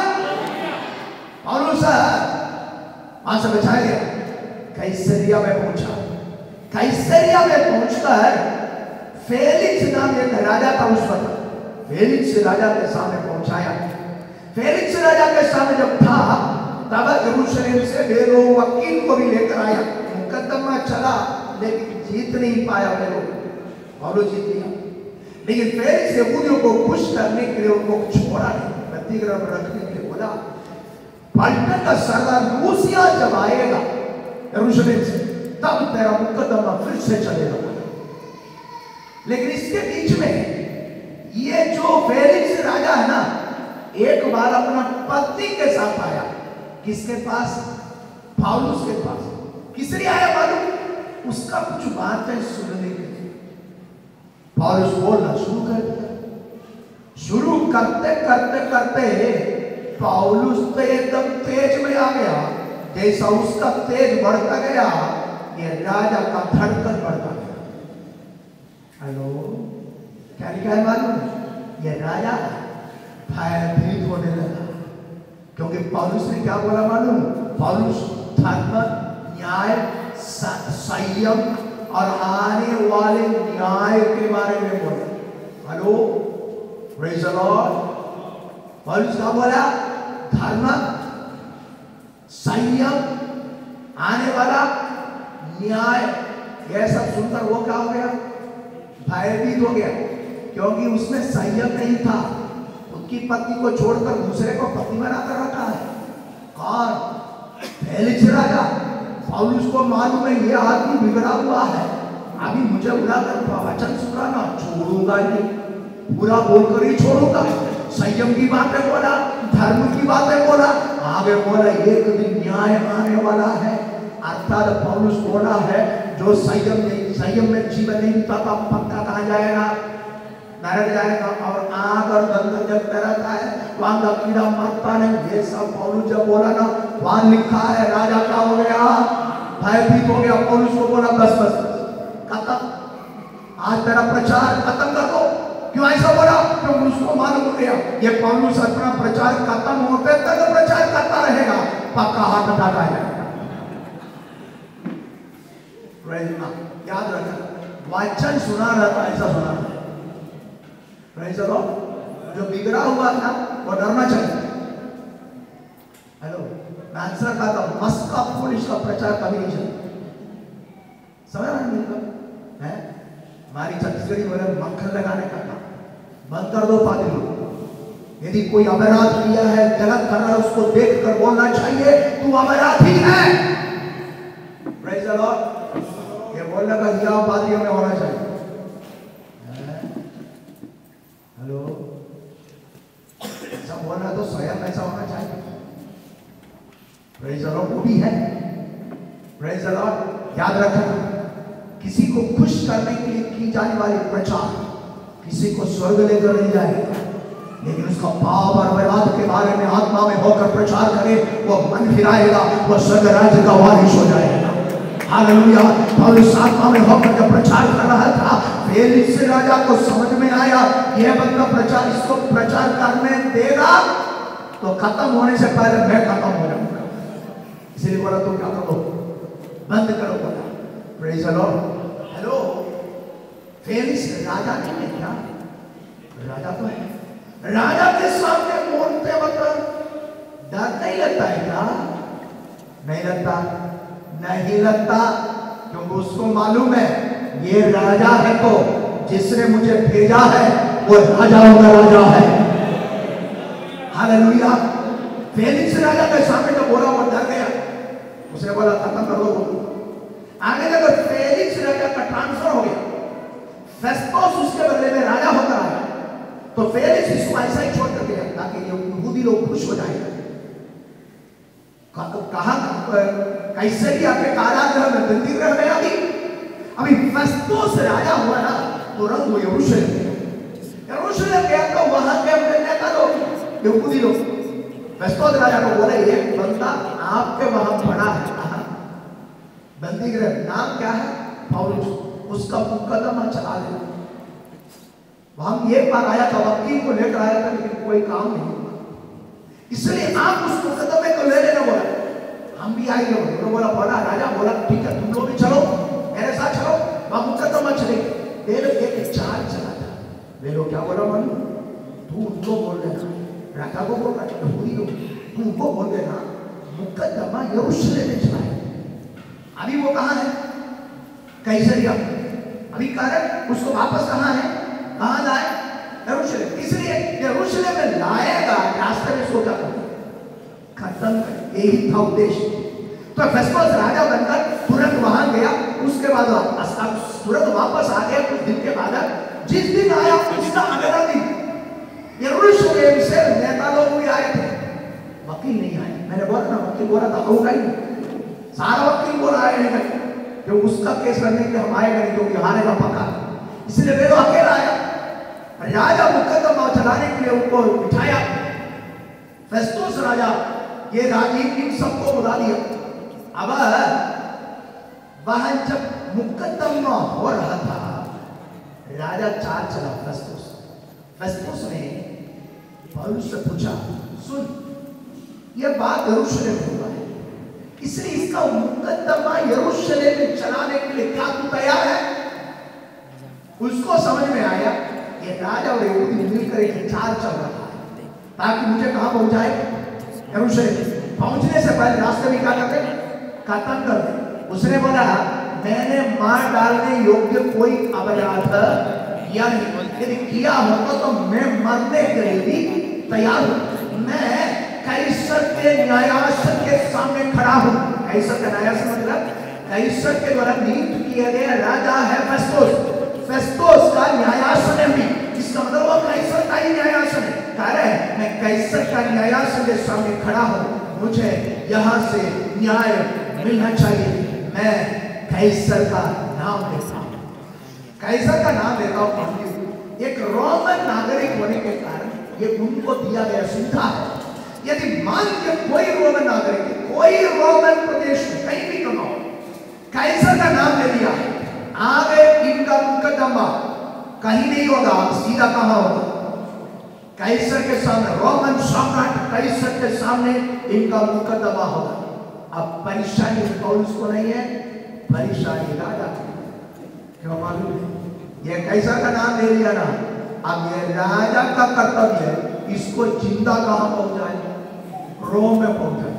पौलुस वहां से बचाया गया, कैसरिया में पहुंचा। कैसरिया में पहुंचकर फेलिक्स नाम एक राजा था उस वक्त, फेलिक्स राजा के सामने पहुंचाया। फेलिक्स राजा के सामने जब था तब यरूशलेम से बेरो वकील को भी लेकर आया। मुकदमा चला लेकिन जीत नहीं पाया बेरो, पौलुस जीत लिया। लेकिन फेलिक्स यहूदियों को खुश करने के लिए उनको छोड़ा नहीं, प्रतिग्रह में रखने के लिए बोला, पलटन का सरदार लूसिया जब आएगा यरूशलेम से तब तेरा मुकदमा फिर से चलेगा। लेकिन इसके बीच में ये जो फेलिक्स राजा है ना, एक बार अपना पत्नी के साथ आया। किसके पास? पौलुस के पास। किस लिए आया मालूम? उसका कुछ बातें सुनने के लिए। पौलुस बोलना शुरू कर दिया। शुरू करते करते करते पौलुस तो एकदम तेज में आ गया। जैसा उसका तेज बढ़ता गया, ये राजा का धड़कन बढ़ता गया। हेलो, क्या लिखा है मालूम? ये राजा भयभीत होने लगा, क्योंकि पौलुस ने क्या बोला मालूम? पौलुस धर्म, न्याय, संयम और आने वाले न्याय के बारे में बोला। Hello, praise the Lord. पौलुस क्या बोला? धर्म, संयम, आने वाला न्याय। यह सब सुनकर वो क्या हो गया? भयभीत हो गया, क्योंकि उसमें संयम नहीं था। उसकी पत्नी को छोड़कर दूसरे को पत्नी बनाकर रखा है। कौन? फेलिक्स राजा। पौलुस को मालूम है ये आदमी बिगड़ा हुआ है, अभी मुझे बुलाकर प्रवचन सुनाना, छोड़ूंगा नहीं, पूरा बोलकर ही छोड़ूंगा। संयम की बातें बोला, धर्म की बातें बोला, आगे बोला एक दिन न्याय आने वाला है। अर्थात पौलुस बोला है जो संयम में जीवन नहीं पाता पक्का कहा जाएगा, नरक जाएगा। और आग और गंधक जब रहता है वहां का कीड़ा मरता नहीं। ये सब पौलुस जब बोला ना, वहां लिखा है राजा क्या हो गया? भयभीत हो गया। पौलुस को बोला बस बस खत्म, आज तेरा प्रचार खत्म कर दो। क्यों ऐसा बोला? क्योंकि उसको मालूम हो गया ये पौलुस अपना प्रचार खत्म होते तक प्रचार करता रहेगा, पक्का हाथ हटाता है। याद रखना, वाचन सुना रहता, ऐसा सुना रहता। जो बिगड़ा हुआ था वो डरना चाहिए। हेलो, मैं आंसर कहा था, मस्का फूल इसका प्रचार कभी नहीं चलता। समझ रहा है? हमारी छत्तीसगढ़ी बोले मक्खन लगाने का काम बंद कर दो पादरी लोग। यदि कोई अपराध किया है, गलत कर रहा है, उसको देख कर बोलना चाहिए तू अपराधी है। Praise the Lord. ये बोलने का हियाव पादरियों में होना चाहिए। हेलो, ऐसा बोलना तो स्वयं ऐसा होना चाहिए। Praise the Lord. वो भी है। Praise the Lord. याद रखना, किसी को खुश करने के लिए की जाने वाली प्रचार किसी को स्वर्ग लेकर नहीं जाएगा, लेकिन उसका पाप और अपराध के बारे में आत्मा में होकर प्रचार करे, वो मन फिराएगा, वो स्वर्ग राज्य का वारिस हो जाएगा। हालेलुया। पौलुस आत्मा में होकर जब प्रचार कर रहा था, फेलिक्स राजा को समझ में आया यह बंदा प्रचार, इसको प्रचार करने देगा तो खत्म होने से पहले मैं खत्म हो जाऊंगा। इसलिए बोला तो क्या करो, बंद करो बोला। Praise the lord. Hello, Felix राजा ने क्या राजा तो है, राजा के सामने बोलते वक्त डर नहीं लगता है क्या? नहीं लगता, नहीं लगता, क्योंकि उसको मालूम है ये राजा है, तो जिसने मुझे भेजा है वो राजाओं का राजा है। हालेलुया। फेलिक्स राजा के सामने तो बोला वो डर गया, उसने बोला खत्म कर दो। आगे जाकर फेलिक्स राजा का ट्रांसफर हो गया, फेस्तोस उसके बदले में राजा होकर आया, तो फेलिक्स इसको ऐसा ही छोड़ कर गया ताकि यहूदी लोग खुश हो जाए। कहा कैसरिया के कारागृह में, बंदीगृह में अभी फेस्तोस राजा हुआ ना, तुरंत वो यरूशलेम गया, तो वहां के अपने नेता लोग यहूदी लोग फेस्तोस राजा को बोले ये बंदा आपके वहां पड़ा है, बंदीगृह, नाम क्या है? पौलुस, उसका मुकदमा चला ले। हम एक बार आया था, वकील को लेकर आया था, लेकिन कोई काम नहीं हुआ, इसलिए आप उस मुकदमे को ले लेना बोला। हम भी आए लोग, तो बोला राजा बोला ठीक है तुम लोग भी चलो, मेरे साथ चलो, वहां मुकदमा चलेगा। वे लोग एक चाल चला था, वे लोग क्या बोला मालूम? तू उनको बोल देना, राजा को बोल रहा है, तू उनको बोल देना मुकदमा यरूशलेम में चलाए। अभी वो कहाँ है? कैसरिया। अभी कारण उसको वापस कहाँ है, कहाँ लाए? यरूशलेम। इसलिए यरूशलेम में लाएगा, रास्ते में सोचा खत्म कर, यही था उद्देश्य। तो फेस्तोस राजा बनकर तुरंत वहां गया, उसके बाद तुरंत वापस आ गया। कुछ दिन के बाद जिस दिन आया उसका अगला दिन यरूशलेम से नेता लोग भी आए थे, वकील नहीं आए। मैंने बोला ना, वकील बोला था होगा ही नहीं, सारा वकील बोला आएगा जो उसका केस करने के हम आएगा नहीं, क्योंकि हारेगा पक्का। इसलिए वे अकेला आया, राजा मुकदमा चलाने के लिए उनको बिठाया। फेस्तोस राजा ये राजीव इन सबको बुला दिया। अब वहां जब मुकदमा हो रहा था, राजा चाल चला फेस्तोस ने पौलुस से पूछा, सुन ये बात यरूशलेम में हुआ है, इसलिए इसका मुकदमा यरूशलेम में चलाने के लिए क्या तू तैयार है? उसको समझ में आया ये राजा और यहूदी मिलकर एक चाल चल रहा है ताकि मुझे कहां पहुंचाए? यरूशलेम। पहुंचने से पहले रास्ते में क्या करते? खत्म कर दे। उसने बोला मैंने मार डालने योग्य कोई अपराध किया नहीं, यदि किया होता तो मैं मरने के लिए भी तैयार हूं। मैं कैसर के न्यायासन के सामने खड़ा हूं। कैसर का न्यायासन मतलब कैसर के द्वारा नियुक्त किया गया राजा है फेस्तोस। फेस्तोस का न्यायासन है भी, इसका मतलब वो कैसर का ही न्यायासन है। कह रहे हैं मैं कैसर का न्यायासन के सामने खड़ा हूं, मुझे यहां से न्याय मिलना चाहिए। मैं कैसर का नाम लेता हूं, कैसर का नाम लेता हूं। एक रोमन नागरिक होने के कारण ये उनको दिया गया सुविधा है। यदि मान के कोई रोमन नागरिक कोई रोमन प्रदेश में कहीं भी कमाओ, कैसर का नाम ले लिया, आगे इनका मुकदमा कहीं नहीं होगा, सीधा कहां होगा? कैसर के सामने, रोमन सम्राट कैसर के सामने इनका मुकदमा होगा। अब परेशानी पौलुस को नहीं है, परेशानी राजा को। क्यों मालूम है? ये कैसर का नाम ले लिया ना, अब ये राजा का कर्तव्य है इसको जिंदा कहां पहुंचाए? रोम में पहुंचाए।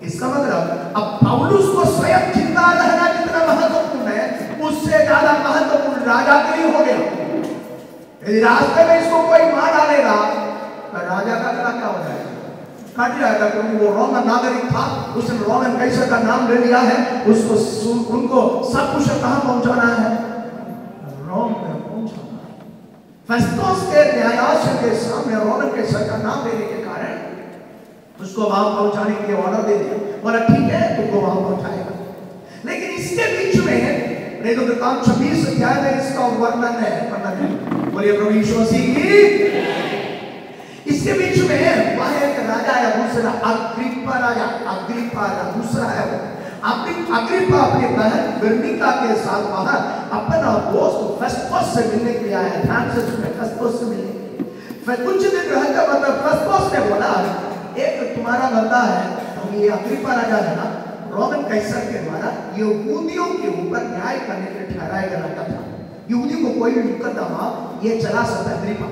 इसका मतलब अब पौलुस को स्वयं जिंदा रहना जितना महत्वपूर्ण है, उससे ज्यादा महत्वपूर्ण राजा के लिए हो गया। यदि रास्ते में इसको कोई मार डालेगा तो राजा का गला क्या हो जाएगा? कट जाएगा, क्योंकि वो रोमन नागरिक था, उसने रोमन कैसर का नाम ले लिया है। उसको उनको सब कुछ कहां पहुंचाना है? रोम में पहुंचाना है। फेस्तोस के न्यायासन के सामने रोमन कैसर का नाम लेने के कारण उसको वहां पहुंचाने के लिए ऑर्डर दे दिया। बोला ठीक है तुमको वहां पहुंचाएगा। लेकिन इसके बीच में प्रेरितों के काम 26 अध्याय में इसका वर्णन है। बोलिए प्रभु यीशु मसीह की। इसके बीच में वहां एक राजा है, दूसरा अग्रिप्पा राजा, दूसरा है अग्रिप्पा अपनी बहन बरनीका के साथ वहां अपना दोस्त फेस्तोस से मिलने के लिए आया। ध्यान से सुने, फेस्तोस से मिलने। फिर कुछ दिन रहते मतलब फेस्तोस ने बोला एक तुम्हारा बंदा है, तो ये अग्रिप्पा राजा है ना, रोमन कैसर के द्वारा यहूदियों के ऊपर न्याय करने के लिए ठहराया गया था। यहूदी को कोई भी मुकदमा ये चला सकता है अग्रिप्पा,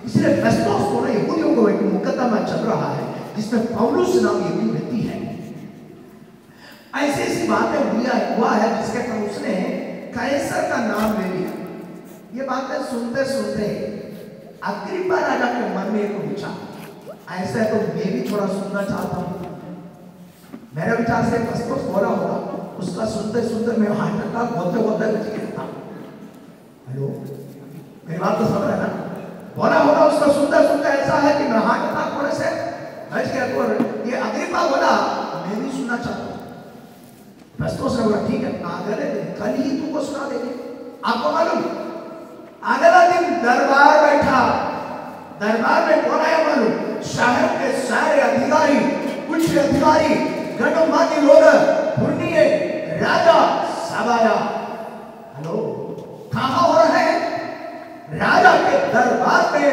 इसलिए फेस्तुस को ना यहूदियों को एक मुकदमा चल रहा है जिसमें पौलुस नाम यहूदी व्यक्ति है। ऐसी ऐसी बातें हुआ है जिसके पर उसने कैसर का नाम ले लिया। ये बातें सुनते सुनते अग्रिप्पा राजा के मन में एक विचार, ऐसा तो मैं भी थोड़ा सुनना चाहता हूँ। मेरे विचार से फेस्तुस बोला होगा, उसका सुनते सुनते मैं हार्ट अटैक बोलते बोलते बच गया था। हेलो, मेरी बात तो समझ रहे ना? बोला होगा उसका सुनते सुनते ऐसा है कि मैं हार्ट अटैक होने से बच गया। तो ये अग्रिप्पा बोला मैं भी सुनना चाहता हूँ। फेस्तुस ने बोला ठीक है, अगले दिन कल ही तुमको सुना देंगे। आपको मालूम, अगला दिन दरबार बैठा। दरबार में कौन आया मालूम? शहर के सारे अधिकारी, कुछ अधिकारी, गणमान्य लोग, पुरनिये, राजा सब आया। हेलो, कहां हो रहा है? राजा के दरबार में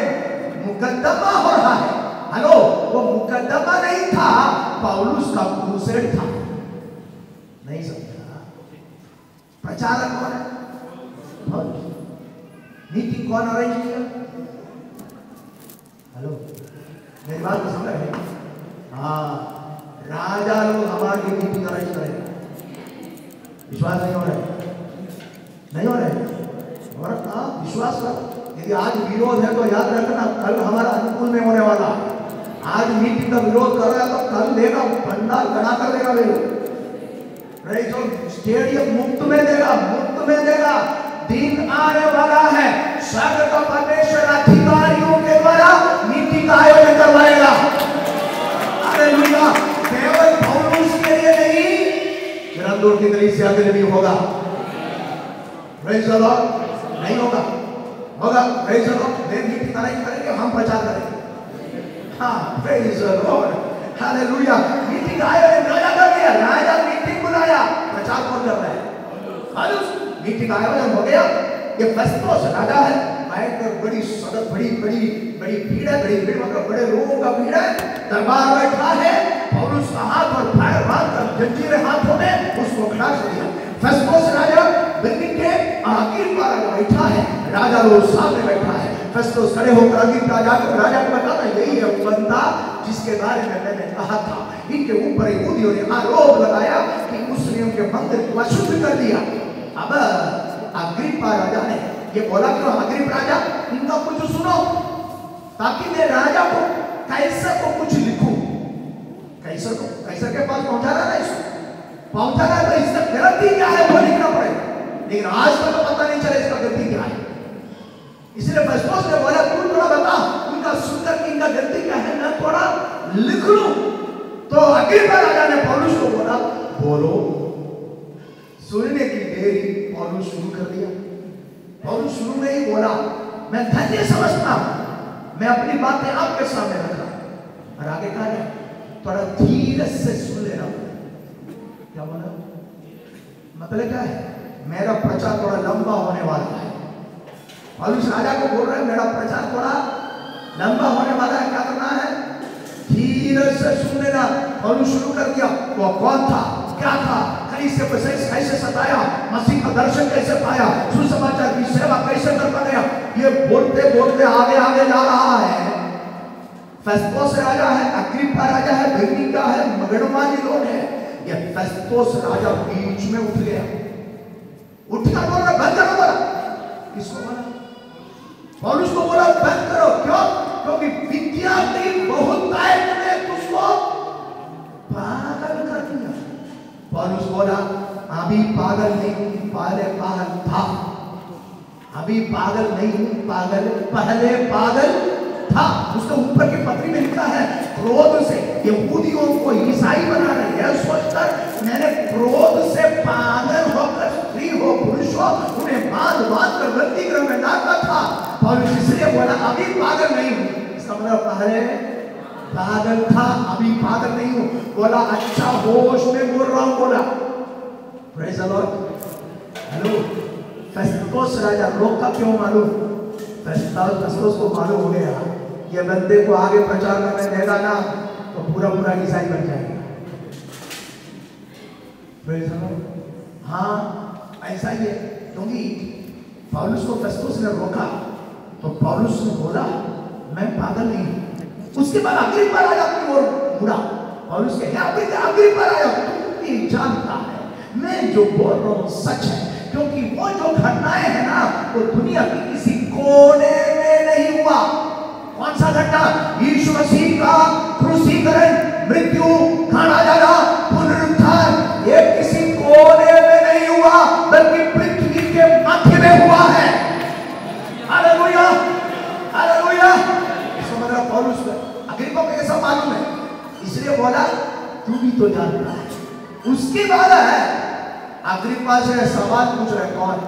मुकदमा हो रहा है। हेलो, वो मुकदमा नहीं था, पौलुस का क्रूसेड था। नहीं समझा? प्रचारक कौन है? मीटिंग कौन अरेंज किया? हेलो, मेरी बात को समझ रहे? हाँ, राजा लोग हमारे लिए मीटिंग अरेंज करेंगे। विश्वास नहीं हो रहा है? नहीं हो रहा है? और विश्वास करो। यदि आज विरोध है तो याद रखना कल हमारा अनुकूल में होने वाला। आज मीटिंग का विरोध कर रहा है तो कल देगा, पंडाल गड़ा कर देगा। मेरे जो स्टेडियम मुफ्त में देगा, मुफ्त में देगा। दिन आने वाला है, स्वर्ग का परमेश्वर अधिकारियों के द्वारा मीटिंग का आयोजन करवाएगा। हालेलुया। केवल पौलुस के लिए नहीं, किरंदूर की कलीसिया के लिए भी होगा। Praise the Lord. नहीं होगा? होगा। Praise the Lord. Way meeting arrange करेंगे, हम प्रचार करेंगे। हाँ, praise the lord. Hallelujah. Meeting आयोजन राजा कर दिया, राजा मीटिंग बुलाया, प्रचार कौन कर रहा है? पौलुस। मीटिंग आयोजन हो गया। ये फेस्तुस राजा है, बैठकर बड़ी सदत, बड़ी बड़ी बड़ी भीड़ है। बड़ी भीड़ मतलब बड़े लोगों का भीड़ है। दरबार बैठा है, पौलुस का हाथ और पैर बांधकर जंजीरें हाथों में उसको खड़ा कर दिया। फेस्तुस राजा बिल्डिंग के अग्रिप्पा राजा बैठा है, राजा लोग सामने बैठा है। फेस्तुस खड़े होकर अग्रिप्पा राजा को बताता यही है वो बंदा जिसके बारे में मैंने कहा था। इनके ऊपर यहूदियों ने आरोप लगाया कि उसने उनके मंदिर को अशुद्ध कर दिया। अब अग्रिप्पा राजा ने ये बोला कि अग्रिप्पा राजा इनका कुछ सुनो, ताकि मैं राजा को कैसर को कुछ लिखूं। कैसर को, कैसर के पास पहुंचाना ना, इसको पहुंचाना तो इसका गलती क्या है वो लिखना पड़ेगा। लेकिन आज तक तो पता नहीं चला इसका गलती क्या है। इसलिए फेस्तुस ने बोला तू थोड़ा बता, उनका सुनकर कि इनका गलती क्या है, मैं थोड़ा लिख लूं। तो अग्रिप्पा राजा ने पौलुस को बोला बोलो। सुनने की देरी पौलुस शुरू कर दिया। पौलुस शुरू में ही बोला मैं धन्य समझता हूं, मैं अपनी बातें आपके सामने रख रहा हूं। और आगे कहा है थोड़ा धीरे से सुन लेना। क्या बोला? मतलब क्या है? मेरा प्रचार थोड़ा लंबा होने वाला है। पौलुस राजा को बोल रहा है मेरा प्रचार थोड़ा लंबा होने वाला है, क्या करना है? धीरे से सुन लेना। पौलुस शुरू कर दिया। वो कौन था, क्या था, कलीसिया को कैसे सताया, मसीह का दर्शन कैसे पाया, सुसमाचार की सेवा कैसे करता गया, ये बोलते बोलते आगे आगे जा रहा है। फेस्तुस राजा है, अग्रिप्पा राजा है, बेरनीका है, गणमान्य लोग हैं। ये फेस्तुस राजा बीच में उठ गया। उठकर बोल रहा बंद करो। बोला किसको? बोला पौलुस को। बोला बंद करो। क्यों? क्योंकि विद्यार्थी बहुत टाइम में तुझको पागल कर दिया। पौलुस बोला अभी पागल नहीं हूं, पहले पागल था। अभी पागल नहीं हूं, पहले पागल था। उसके ऊपर की पत्री में लिखा है क्रोध से यहूदियों को ईसाई बना रहे हैं, सोचकर मैंने क्रोध से पागल होकर स्त्री हो पुरुष हो उन्हें बांध कर गलती गृह में डालता था। पौलुस इसलिए बोला अभी पागल नहीं हूं। इसका मतलब पहले पागल था, अभी पागल नहीं हूं। बोला अच्छा होश में बोल रहा हूं। बोला praise the lord. Hello, Festus राजा रोका क्यों मालूम? फेस्तुस को मालूम हो गया ये बंदे को आगे प्रचार करने देगा ना तो पूरा पूरा ईसाई बन जाएगा। Praise the Lord. हाँ ऐसा ही है, क्योंकि पौलुस को फेस्तुस ने रोका तो पौलुस ने बोला मैं पागल नहीं हूं। उसके बाद अग्रिप्पा राजा की ओर मुड़ा और उसके अग्रिप्पा राजा, तू भी जानता है मैं जो बोल रहा हूं सच है, क्योंकि वो जो घटनाएं है ना वो दुनिया की किसी कोने में नहीं हुआ। कौन सा घटना? यीशु मसीह का क्रूसीकरण, मृत्यु, खाना जाना, पुनरुत्थान, ये किसी कोने में नहीं हुआ बल्कि पृथ्वी के मध्य में हुआ है। Hallelujah, hallelujah. समझ रहा पौलुस को अग्रिप्पा को ये सब मालूम है, इसलिए बोला तू भी तो जानता है। उसके बाद है अग्रिप्पा से सवाल पूछ रहे कौन?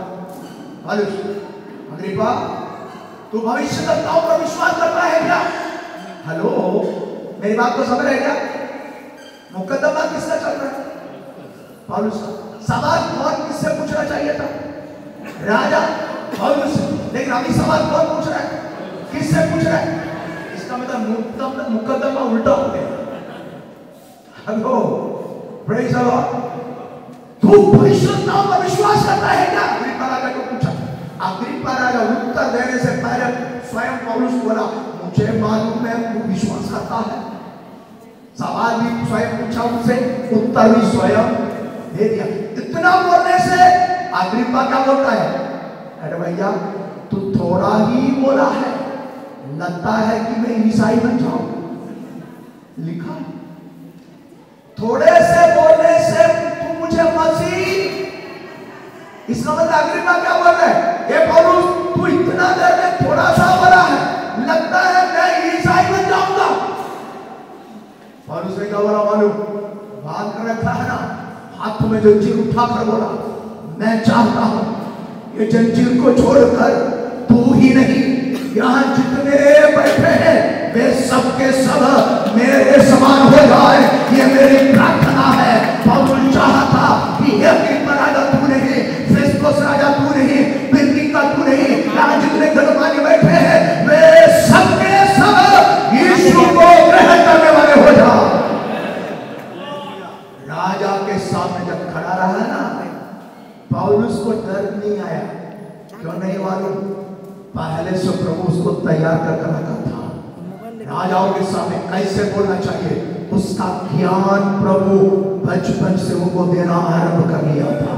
पौलुस। अग्रिप्पा, तू भविष्यद्वक्ताओं पर विश्वास करता है क्या? हेलो, मेरी बात को समझ रहे क्या? मुकदमा किसका चल रहा है? पौलुस का। सवाल कौन किससे पूछना चाहिए था? राजा पौलुस। लेकिन अभी सवाल कौन पूछ रहा है? किससे पूछ रहा है? इसका मतलब मुकदमा उल्टा हो गया। Hello, praise the Lord. तू भविष्यद्वक्ताओं पर विश्वास करता है क्या? अग्रिप्पा राजा को पूछा। अग्रिप्पा राजा उत्तर देने से पहले स्वयं पौलुस बोला, मुझे मालूम है तू विश्वास करता है। सवाल भी स्वयं पूछा उनसे, उत्तर भी स्वयं दे दिया। इतना बोलने से अग्रिप्पा क्या बोलता है? अरे भैया तू थोड़ा ही बोला है, लगता है कि मैं ईसाई बन जाऊं। लिखा थोड़े से बोलने से तू मुझे मसीह, इसका मतलब अग्रिप्पा क्या बोल रहा है? ये पौलुस तू इतना देर में थोड़ा सा बोला है, लगता है मैं ईसाई बन जाऊंगा। पौलुस ने क्या बोला मालूम? बात कर रखा है ना, हाथ में जंजीर उठाकर बोला, मैं चाहता हूं ये जंजीर को छोड़कर तू ही नहीं, यहां जितने बैठे हैं वे सबके सब मेरे समान हो जाए, ये मेरी प्रार्थना है। पौलुस चाहता कि ये अग्रिप्पा राजा तू नहीं, फेस्तुस राजा तू नहीं, बिरनीका तू नहीं, यहां जितने गणमान्य बैठे हैं वे सबके सब यीशु को ग्रहण करने वाले हो जाओ। राजा के सामने जब खड़ा रहा ना, पौलुस को डर नहीं आया। क्यों नहीं मालूम? पहले से प्रभु उसको तैयार कर रखा था। राजाओं के सामने कैसे बोलना चाहिए उसका ज्ञान प्रभु बचपन से उनको देना आरंभ कर लिया था।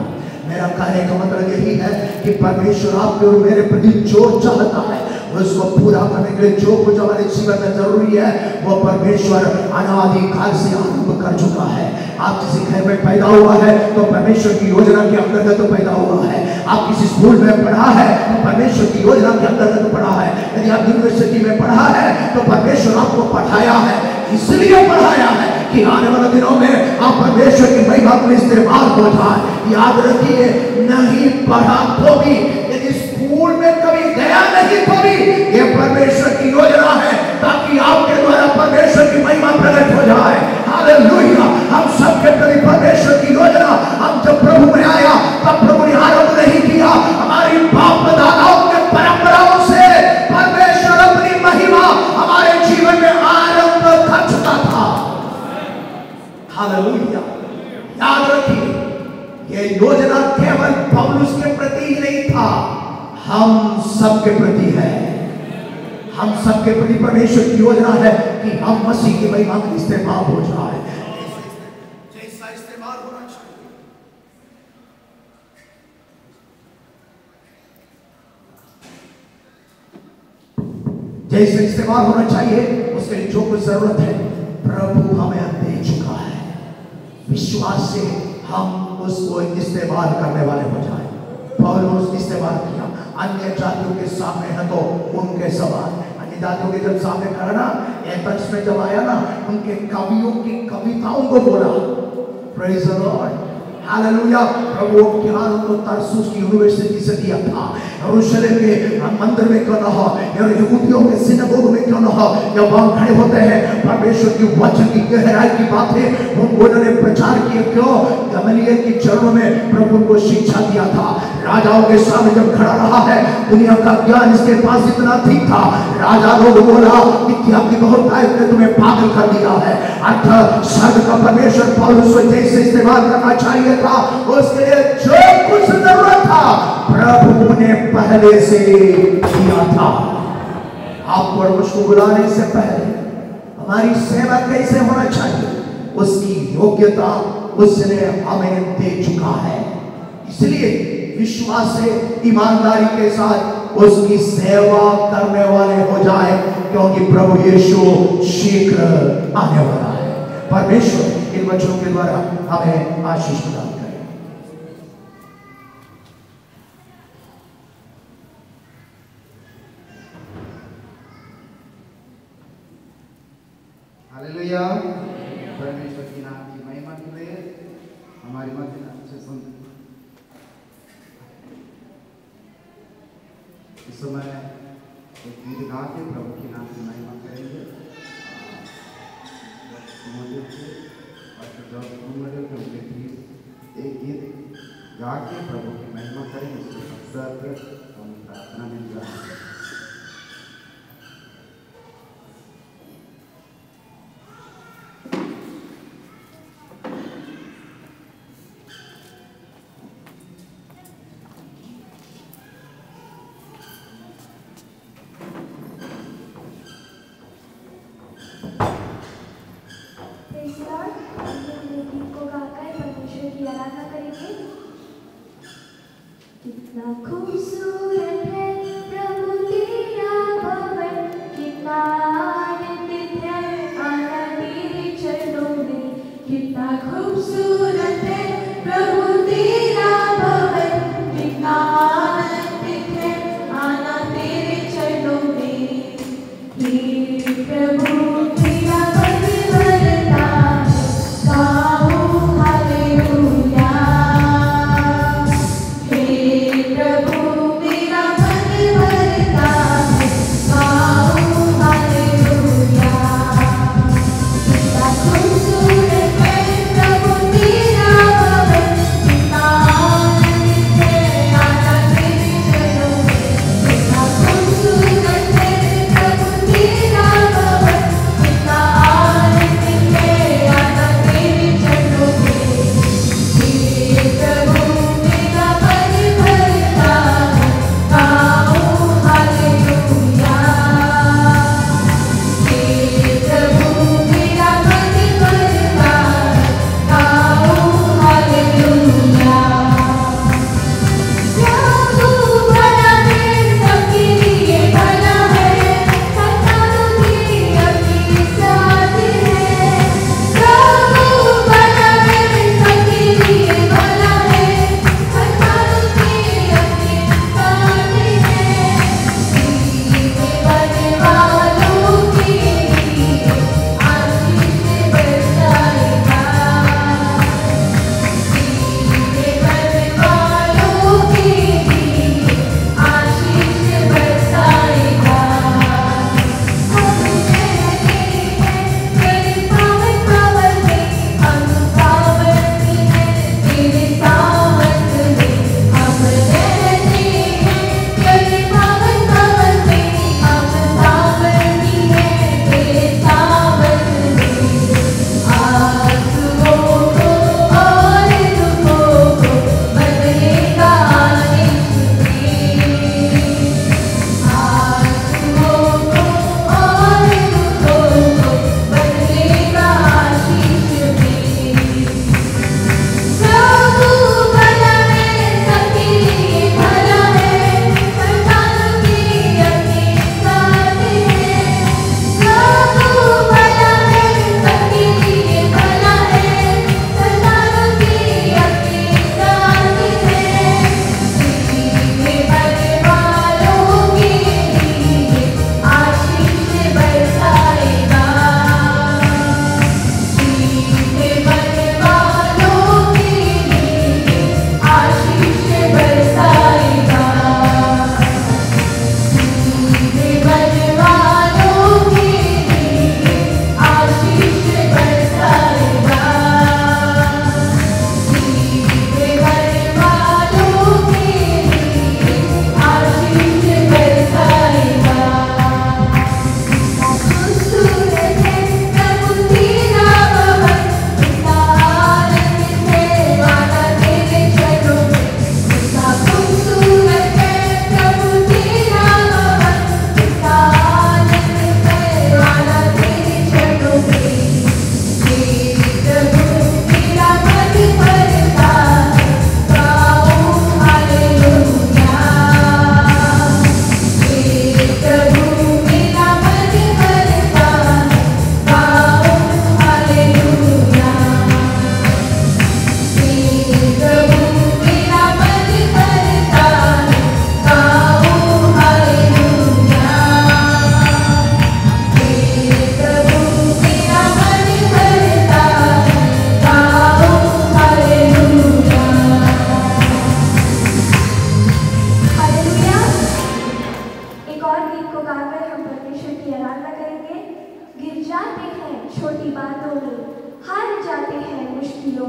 मेरा कहने का मतलब यही है कि परमेश्वर आपके और मेरे प्रति जो चाहता है उसको पूरा करने के लिए जो कुछ हमारे जीवन में जरूरी है वो परमेश्वर अनादि काल से आरंभ कर चुका है। आप किसी घर में पैदा हुआ है तो परमेश्वर की योजना के अंतर्गत तो पैदा हुआ है। आप किसी स्कूल में पढ़ा है तो परमेश्वर की योजना के अंतर्गत पढ़ा है। यदि आप यूनिवर्सिटी में पढ़ा है तो परमेश्वर आपको पढ़ाया है, इसलिए पढ़ाया है कि आने वाले दिनों में आप परमेश्वर की महिमा को इस्तेमाल हो जाए। याद रखिए, नहीं पढ़ा तो भी, यदि स्कूल में कभी गया नहीं तो भी, ये परमेश्वर की योजना है ताकि आपके द्वारा परमेश्वर की महिमा प्रकट हो जाए। हालेलुया। हम सबके प्रति परमेश्वर की योजना, हम जब प्रभु में आया तब प्रभु ने आरंभ नहीं किया, हमारी बाप दादाओं के परंपराओं से परमेश्वर अपनी महिमा हमारे जीवन में आरंभ कर चुका था। हालेलुया। याद रखिए, यह योजना केवल पौलुस के प्रति ही नहीं था, हम सबके प्रति है। हम सबके प्रति परमेश्वर की योजना है कि हम मसीह की महिमा का इस्तेमाल हो जाए। जैसा इस्तेमाल होना चाहिए, जैसे इस्तेमाल होना चाहिए उसके लिए जो कुछ जरूरत है प्रभु हमें दे चुका है। विश्वास से हम उसको इस्तेमाल करने वाले हो जाए। पौलुस इस्तेमाल किया, अन्य जातियों के सामने है तो उनके सवाल, अन्य जातियों के जब सामने खड़ा ना, एथेंस में जब आया ना, उनके कवियों की कविताओं को बोला। Praise the lord, hallelujah. प्रभु ज्ञान उनको तरसुस की यूनिवर्सिटी से दिया था, यरूशलेम के मंदिर में क्यों न हो, यहूदियों के सिनागोग में क्यों न हो, जब वहां खड़े होते हैं परमेश्वर की वचन की गहराई की बातें उन्होंने प्रचार किए। क्यों? गमलीएल की चरणों में प्रभु को शिक्षा दिया था। राजाओं के सामने जब खड़ा रहा है, दुनिया का ज्ञान इसके पास इतना ठीक था, राजा लोग बोला कि आपकी बहुत तारीफ ने तुम्हें पागल कर दिया है। अर्थ स्वर्ग का परमेश्वर पौलुस को जैसे इस्तेमाल करना चाहिए था, उसके लिए जो कुछ जरूरत था प्रभु ने पहले से किया था। आपको और मुझको बुलाने से पहले हमारी सेवा कैसे होना चाहिए उसकी योग्यता उसने हमें दे चुका है। इसलिए विश्वास से ईमानदारी के साथ उसकी सेवा करने वाले हो जाए, क्योंकि प्रभु यीशु शीघ्र आने वाला है। परमेश्वर इन वचनों के द्वारा हमें आशीष प्रदान करे। हालेलुया। परमेश्वर की नाम की महिमा के लिए हमारी मध्य से सुन इस समय एक गीत गा के प्रभु की नाम की महिमा करेंगे। एक गीत गा के प्रभु की महिमा करेंगे, उसके पश्चात हम प्रार्थना में जाएंगे। कितना खूबसूरत है प्रभु तेरा भवन, कितना आनंदित है आना तेरे चरणों में। कितना खूबसूरत है प्रभु तेरा भवन, कितना आनंदित है आना तेरे चरणों में। हे प्रभु तेरा मन भरता है, गाओ हालेलुया। खूबसूरत है प्रभु तेरा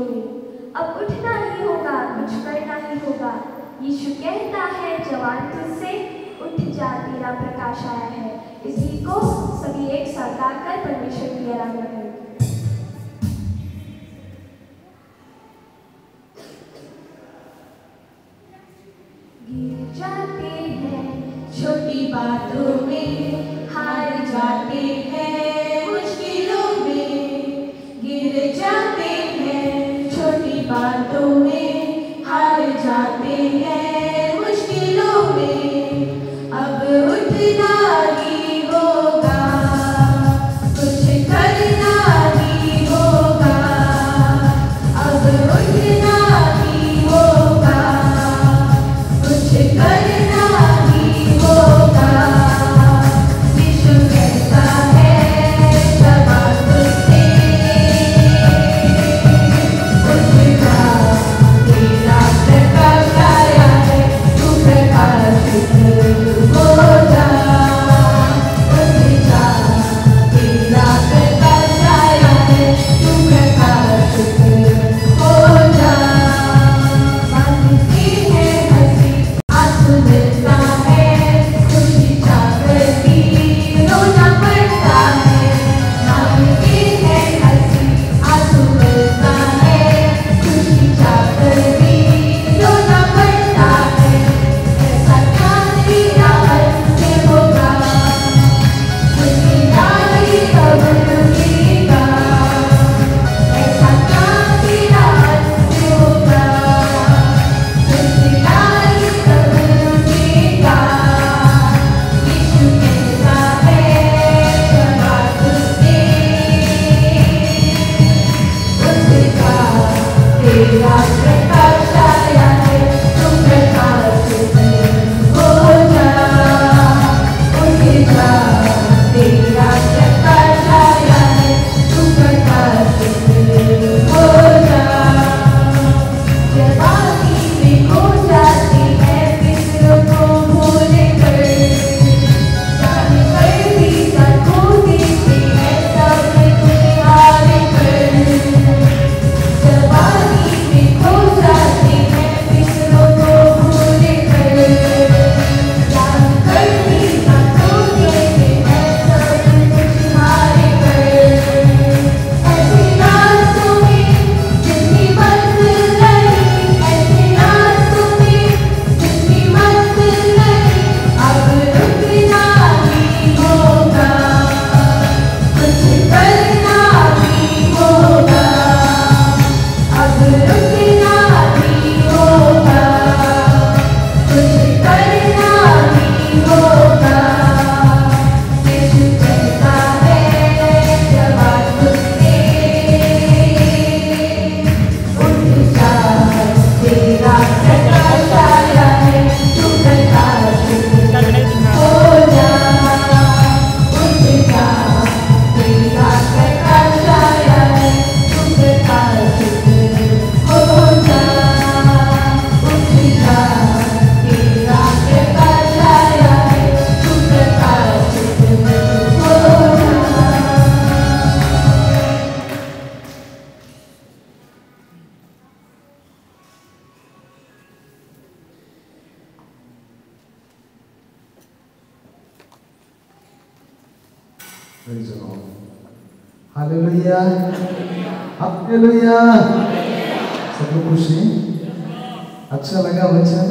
में। अब उठना ही होगा, कुछ करना ही होगा। यीशु कहता है जवान तुझसे, उठ जा तेरा प्रकाश आया है। इस गीत को सभी एक साथ गाकर परमेश्वर की आराधना करें। गिर जाते हैं छोटी बातों में, हार जाते हैं मुश्किलों में। गिर जाते हैं छोटी बातों में, हार जाते हैं मुश्किलों में। अब उठना ही होगा, कुछ करना ही होगा। अब उठना ही होगा, कुछ करना ही होगा। यीशु कहता है जवान तुझसे, उठ जा तेरा प्रकाश आया है। तू प्रकाशित हो जा, उठ जा तेरा प्रकाश आया है। तू प्रकाशित हो जा। बांधती है हंसी, आंसू मिलता है, खुशी जागती रोना पड़ता है। बांधती है हंसी, आंसू मिलता है, खुशी जागती रोना पड़ता है। ऐसा क्या तेरा अंत होगा, दुनिया ही अब रुकेगा। ऐसा क्या तेरा अंत होगा, दुनिया ही अब रुकेगा। यीशु कहता है जवान तुझसे, उठ जा तेरा प्रकाश आया है। तू प्रकाशित हो जा, उठ जा तेरा प्रकाश आया है। तू प्रकाशित हो जा। जवानी में खो जाती है फिक्रों को भूल कर, जान कर भी साथ खो देती है सब कुछ हार कर। जवानी में खो जाती है फिक्रों को भूल कर, जान कर भी साथ खो देती है सब कुछ हार कर। ऐसे रास्तों में जितनी मंजिल नहीं, ऐसे रास्तों में जितनी मंजिल नहीं। अब रुकना ही होगा, कुछ करना ही होगा। अब रुकना ही होगा, कुछ करना ही होगा। यीशु कहता है जवान तुझसे, उठ जा तेरा प्रकाश आया है। तू प्रकाशित हो जा, उठ जा तेरा प्रकाश आया है। तू प्रकाशित हो जा, उठ जा तेरा प्रकाश आया है। तू प्रकाशित हो जा। Praise the Lord. Hallelujah, hallelujah. सब लोग खुश हैं? अच्छा लगा वचन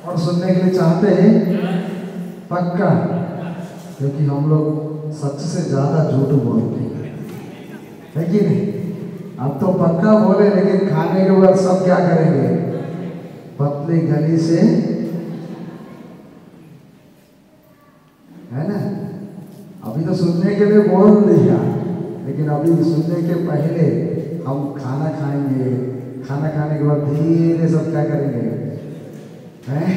और सुनने के लिए चाहते हैं? पक्का, क्योंकि हम लोग सच से ज्यादा झूठ बोलते हैं, है कि नहीं? अब तो पक्का बोले, लेकिन खाने के बाद सब क्या करेंगे? पतली गली से, है ना? अभी तो सुनने के लिए बोल दिया, लेकिन अभी सुनने के पहले हम खाना खाएंगे। खाना खाने के बाद धीरे सब क्या करेंगे? हैं?